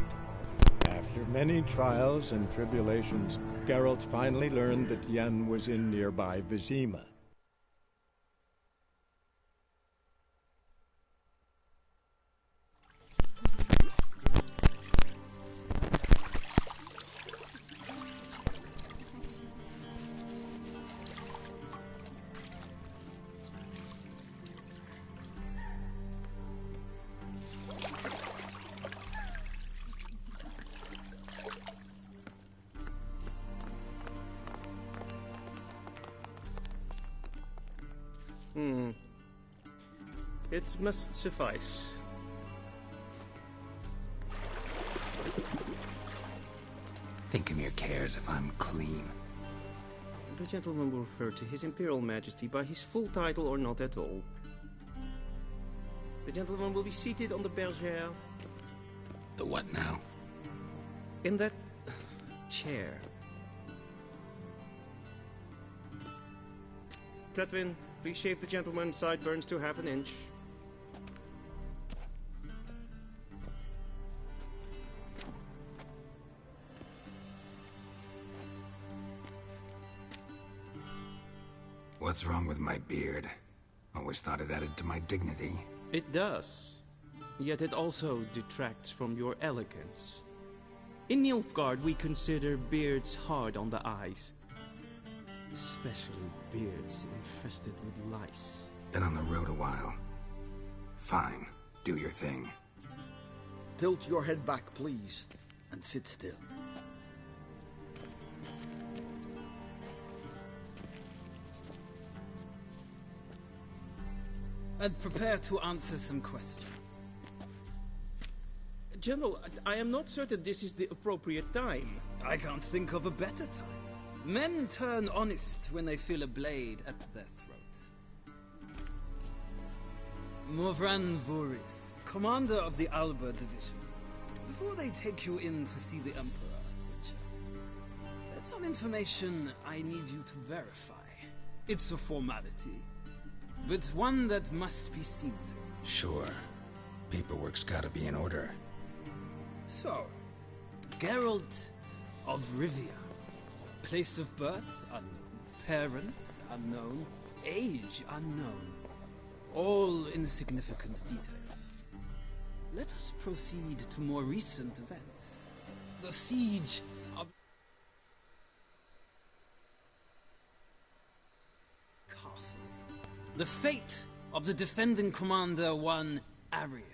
After many trials and tribulations, Geralt finally learned that Yen was in nearby Vizima. It must suffice. Thinkemere cares if I'm clean. The gentleman will refer to His Imperial Majesty by his full title or not at all. The gentleman will be seated on the bergère. The what now? In that chair. Cletwin, please shave the gentleman's sideburns to ½ an inch. What's wrong with my beard? Always thought it added to my dignity. It does. Yet it also detracts from your elegance. In Nilfgaard, we consider beards hard on the eyes. Especially beards infested with lice. Been on the road a while. Fine. Do your thing. Tilt your head back, please, and sit still. And prepare to answer some questions. General, I am not certain this is the appropriate time. I can't think of a better time. Men turn honest when they feel a blade at their throat. Morvran Voris, commander of the Alba Division. Before they take you in to see the Emperor, Witcher, there's some information I need you to verify. It's a formality, but one that must be seen to. Sure. Paperwork's gotta be in order. So, Geralt of Rivia. Place of birth, unknown. Parents, unknown. Age, unknown. All insignificant details. Let us proceed to more recent events. The siege of... Castle. The fate of the defending commander, one Arian.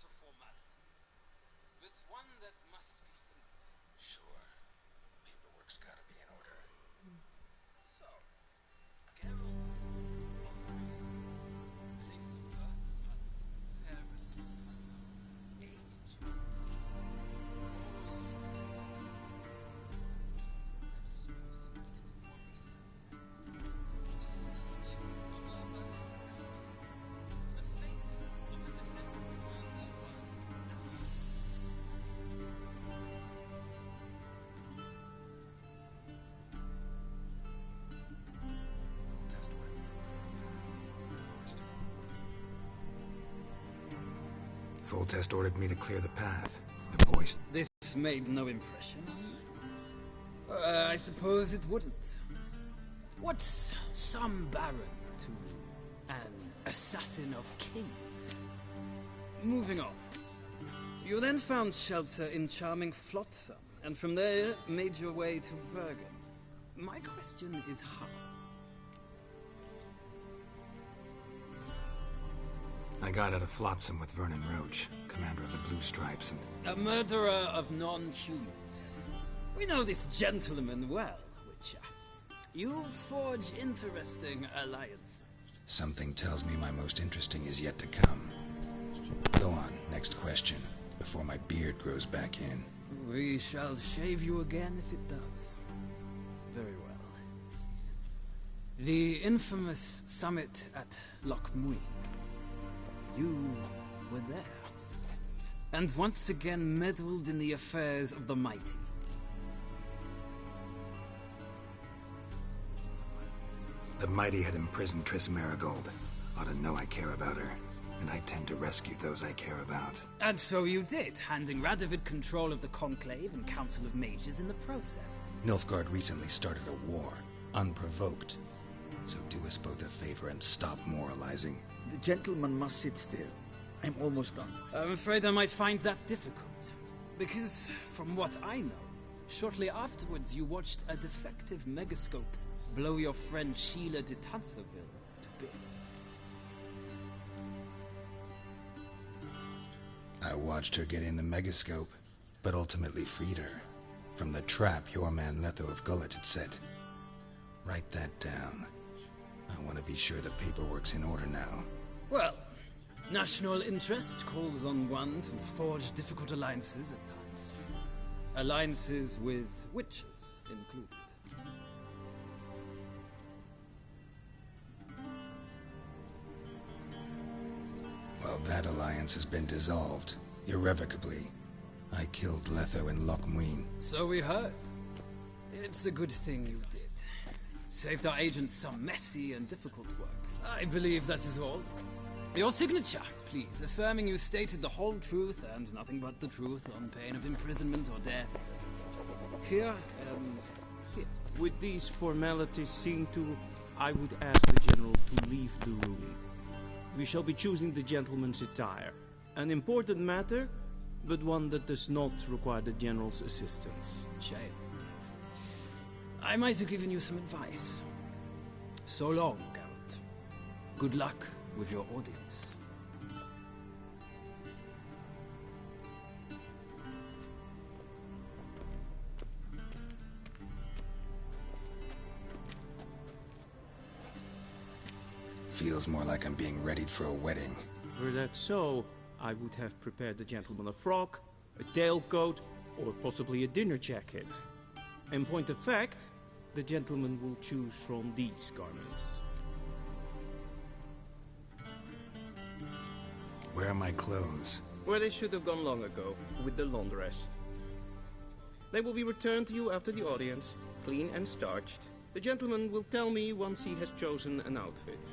a formality, but one that must be seen to. Sure. Paperwork's gotta be in order. So, Geralt offering place of birth, parents, age, Full test ordered me to clear the path. The boys... This made no impression on you? I suppose it wouldn't. What's some baron to an assassin of kings? Moving on. You then found shelter in charming Flotsam, and from there made your way to Vergen. My question is how? I got out of Flotsam with Vernon Roach, commander of the Blue Stripes, and... A murderer of non-humans. We know this gentleman well, Witcher. You forge interesting alliances. Something tells me my most interesting is yet to come. Go on, next question, before my beard grows back in. We shall shave you again if it does. Very well. The infamous summit at Loch Muin. You were there. And once again meddled in the affairs of the mighty. The mighty had imprisoned Triss Marigold. Ought to know I care about her. And I tend to rescue those I care about. And so you did, handing Radovid control of the Conclave and Council of Mages in the process. Nilfgaard recently started a war, unprovoked. So do us both a favor and stop moralizing. The gentleman must sit still. I'm almost done. I'm afraid I might find that difficult. Because, from what I know, shortly afterwards you watched a defective megascope blow your friend Sheila de Tanserville to bits. I watched her get in the megascope, but ultimately freed her. From the trap your man Letho of Gullet had set. Write that down. I want to be sure the paperwork's in order now. Well, national interest calls on one to forge difficult alliances at times. Alliances with witches included. Well, that alliance has been dissolved, irrevocably. I killed Letho in Loch Muin. So we heard. It's a good thing you did. Saved our agents some messy and difficult work. I believe that is all. Your signature, please, affirming you stated the whole truth and nothing but the truth on pain of imprisonment or death, etc., etc. Here and here. With these formalities seen to, I would ask the General to leave the room. We shall be choosing the gentleman's attire. An important matter, but one that does not require the General's assistance. Shame. I might have given you some advice. So long, Geralt. Good luck with your audience. Feels more like I'm being readied for a wedding. Were that so, I would have prepared the gentleman a frock, a tailcoat, or possibly a dinner jacket. In point of fact, the gentleman will choose from these garments. Where are my clothes? Where they should have gone long ago, with the laundress. They will be returned to you after the audience, clean and starched. The gentleman will tell me once he has chosen an outfit.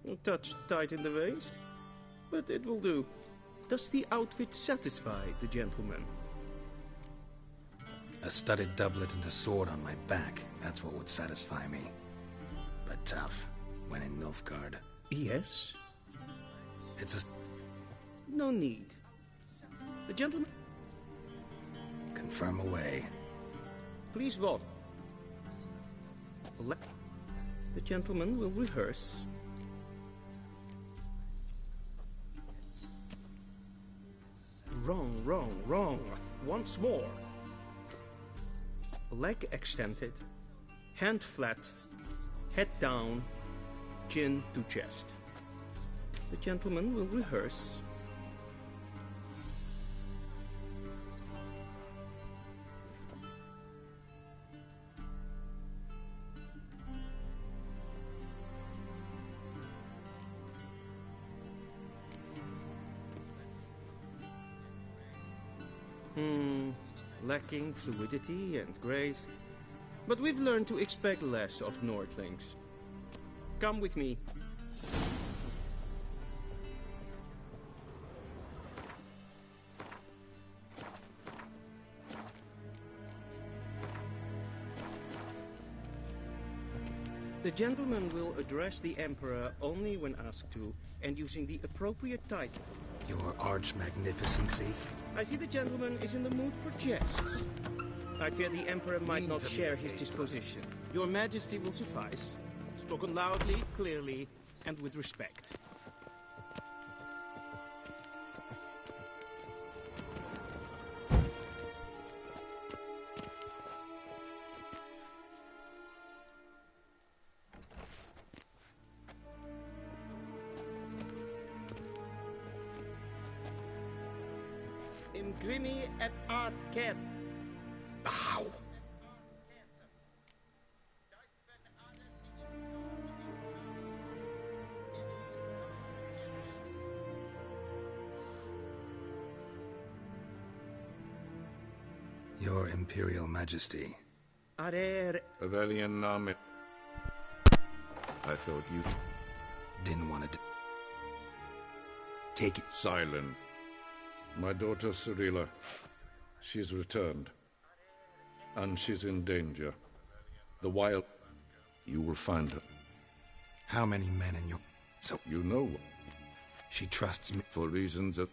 A touch tight in the waist, but it will do. Does the outfit satisfy the gentleman? A studded doublet and a sword on my back, that's what would satisfy me. But tough, when in Nilfgaard. Yes? It's a... No need. The gentleman... Confirm away. Please vote. The gentleman will rehearse. Wrong. Once more. Leg extended, hand flat, head down, chin to chest. The gentleman will rehearse. Lacking fluidity and grace, but we've learned to expect less of Nordlings. Come with me. The gentleman will address the Emperor only when asked to, and using the appropriate title. Your Arch-Magnificency? I see the gentleman is in the mood for jests. I fear the Emperor might not share his disposition. Your Majesty will suffice. Spoken loudly, clearly, and with respect. Imgrimi et art ket. Bow! Your Imperial Majesty. Avelian Nami. I thought you... Didn't want to... Take it. Silent. My daughter Cirilla. She's returned. And she's in danger. The wild... You will find her. How many men in your... So... You know. She trusts me. For reasons that...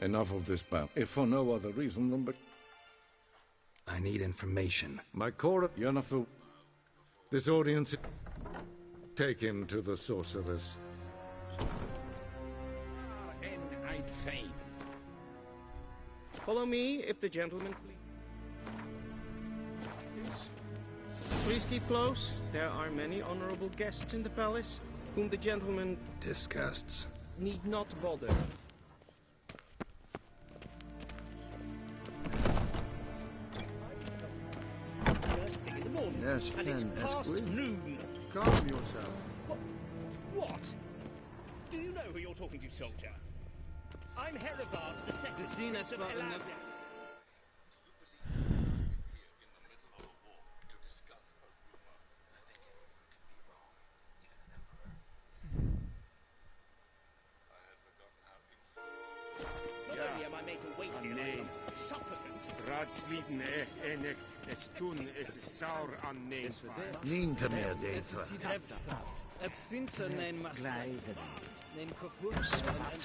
Enough of this battle. If for no other reason than... I need information. My core... Yennefer... This audience... Take him to the sorceress. And I'd faint. Follow me, if the gentleman please. Please keep close. There are many honorable guests in the palace, whom the gentleman... Disgusts. ...need not bother. First thing in the morning, Yes, and it's Ken past Esquire. noon. Calm yourself. What? Do you know who you're talking to, soldier? I'm Herivard, the second Prince of Elavia. Not only am I made to wait here like some supplicant. Radsliden enikt es tun es saur an neesvaar. Niet meer deze.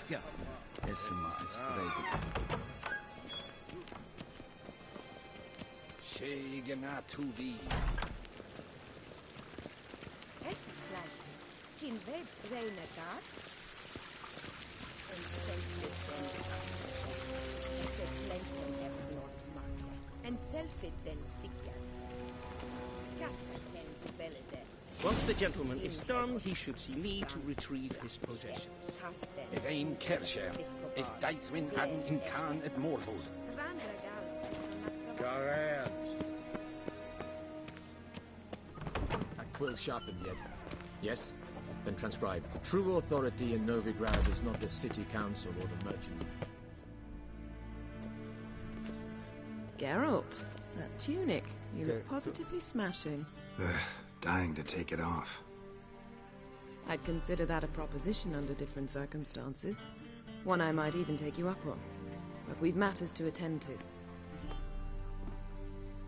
Ja, is maar strijden. Segena tuvi. Es gleich. Kin web renegat. En selfit den. Se plenten blond makke. En selfit den sikja. Kaska ken te bellede. Once the gentleman is done, he should see me to retrieve his possessions. Evein Kersher is Deithwin Adden in Khan at Morvold. Gared. A quill sharpened yet? Yes? Then transcribe. True authority in Novigrad is not the city council or the merchant. Geralt, that tunic. You look positively smashing. Ugh, dying to take it off. I'd consider that a proposition under different circumstances. One I might even take you up on. But we've matters to attend to.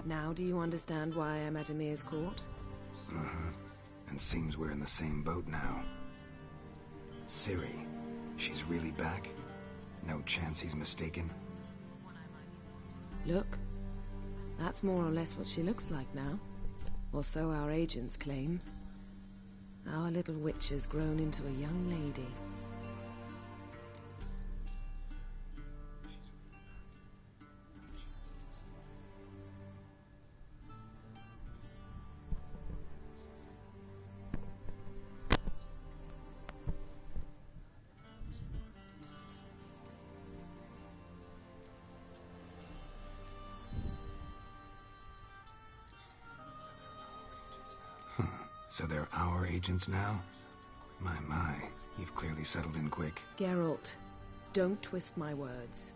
Now do you understand why I'm at Emir's court? Mm-hmm. And seems we're in the same boat now. Ciri, she's really back? No chance he's mistaken? Look, that's more or less what she looks like now. Or so our agents claim. Our little witch has grown into a young lady. So they're our agents now? My, you've clearly settled in quick. Geralt, don't twist my words.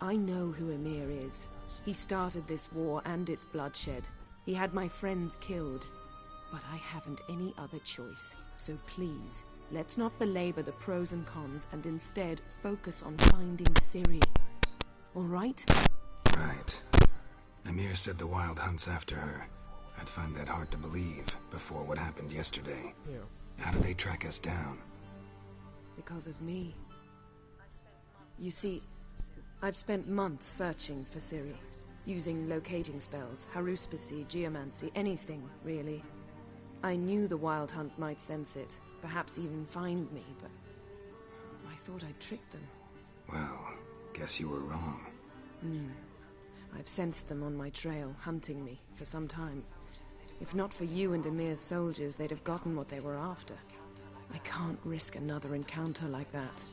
I know who Emir is. He started this war and its bloodshed. He had my friends killed. But I haven't any other choice. So please, let's not belabor the pros and cons and instead focus on finding Ciri. All right? Right. Emir said the Wild Hunt's after her. I'd find that hard to believe before what happened yesterday. Yeah. How did they track us down? Because of me. You see, I've spent months searching for Ciri, using locating spells, haruspicy, geomancy, anything, really. I knew the Wild Hunt might sense it, perhaps even find me, but I thought I'd tricked them. Well, guess you were wrong. I've sensed them on my trail, hunting me, for some time. If not for you and Emir's soldiers, they'd have gotten what they were after. I can't risk another encounter like that.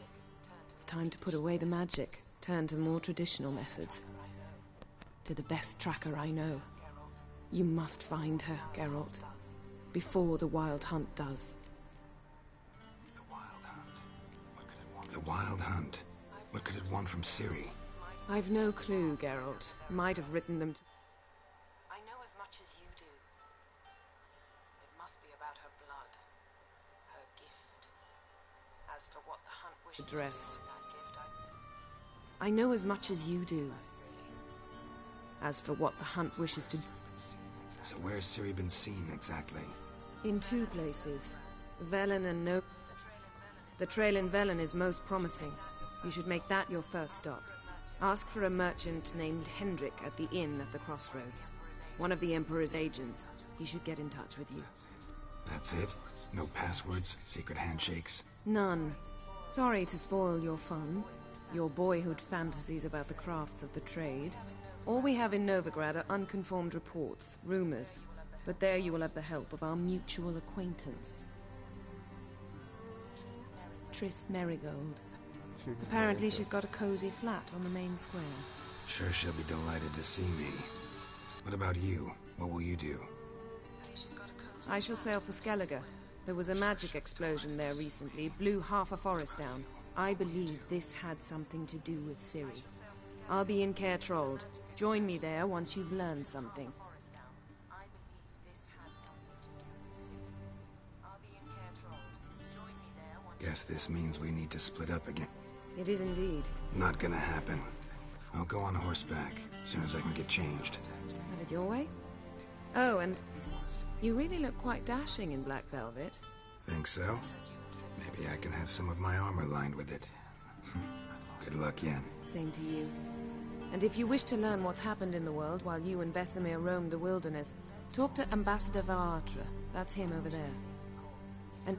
It's time to put away the magic, turn to more traditional methods. To the best tracker I know. You must find her, Geralt. Before the Wild Hunt does. The Wild Hunt? What could it want from Ciri? I've no clue, Geralt. Might have written them to... I know as much as you do. It must be about her blood. Her gift. As for what the Hunt wishes to dress. I know as much as you do. As for what the Hunt wishes to... So where's Ciri been seen, exactly? In two places. Velen and No... The trail in Velen is most promising. You should make that your first stop. Ask for a merchant named Hendrik at the inn at the crossroads. One of the Emperor's agents. He should get in touch with you. That's it? No passwords, secret handshakes? None. Sorry to spoil your fun. Your boyhood fantasies about the crafts of the trade. All we have in Novigrad are unconfirmed reports, rumors. But there you will have the help of our mutual acquaintance. Triss Merigold. Apparently she's got a cozy flat on the main square. Sure she'll be delighted to see me. What about you? What will you do? I shall sail for Skellige. There was a magic explosion there recently, blew half a forest down. I believe this had something to do with Ciri. I'll be in Caer Trold. Join me there once you've learned something. Guess this means we need to split up again. It is indeed. Not gonna happen. I'll go on horseback, as soon as I can get changed. Have it your way? Oh, and you really look quite dashing in black velvet. Think so? Maybe I can have some of my armor lined with it. Good luck, Yen. Same to you. And if you wish to learn what's happened in the world while you and Vesemir roamed the wilderness, talk to Ambassador Valatra. That's him over there. And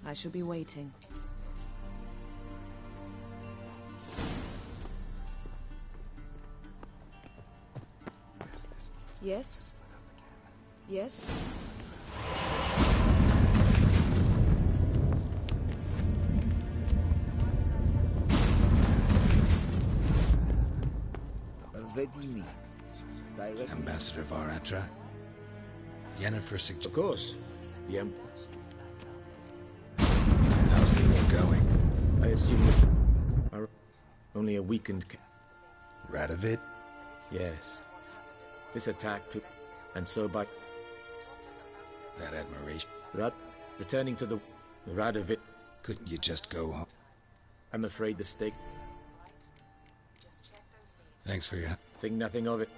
I shall be waiting. Yes? Yes? Vedimi. Ambassador Varatra? Yennefer suggests... Of course. The How's the war going? I assume this... Only a weakened... Radovid? Yes. This attack took... And so by... that admiration. Returning to the Radovit. Couldn't you just go home? I'm afraid the stake. Thanks for your... Think nothing of it.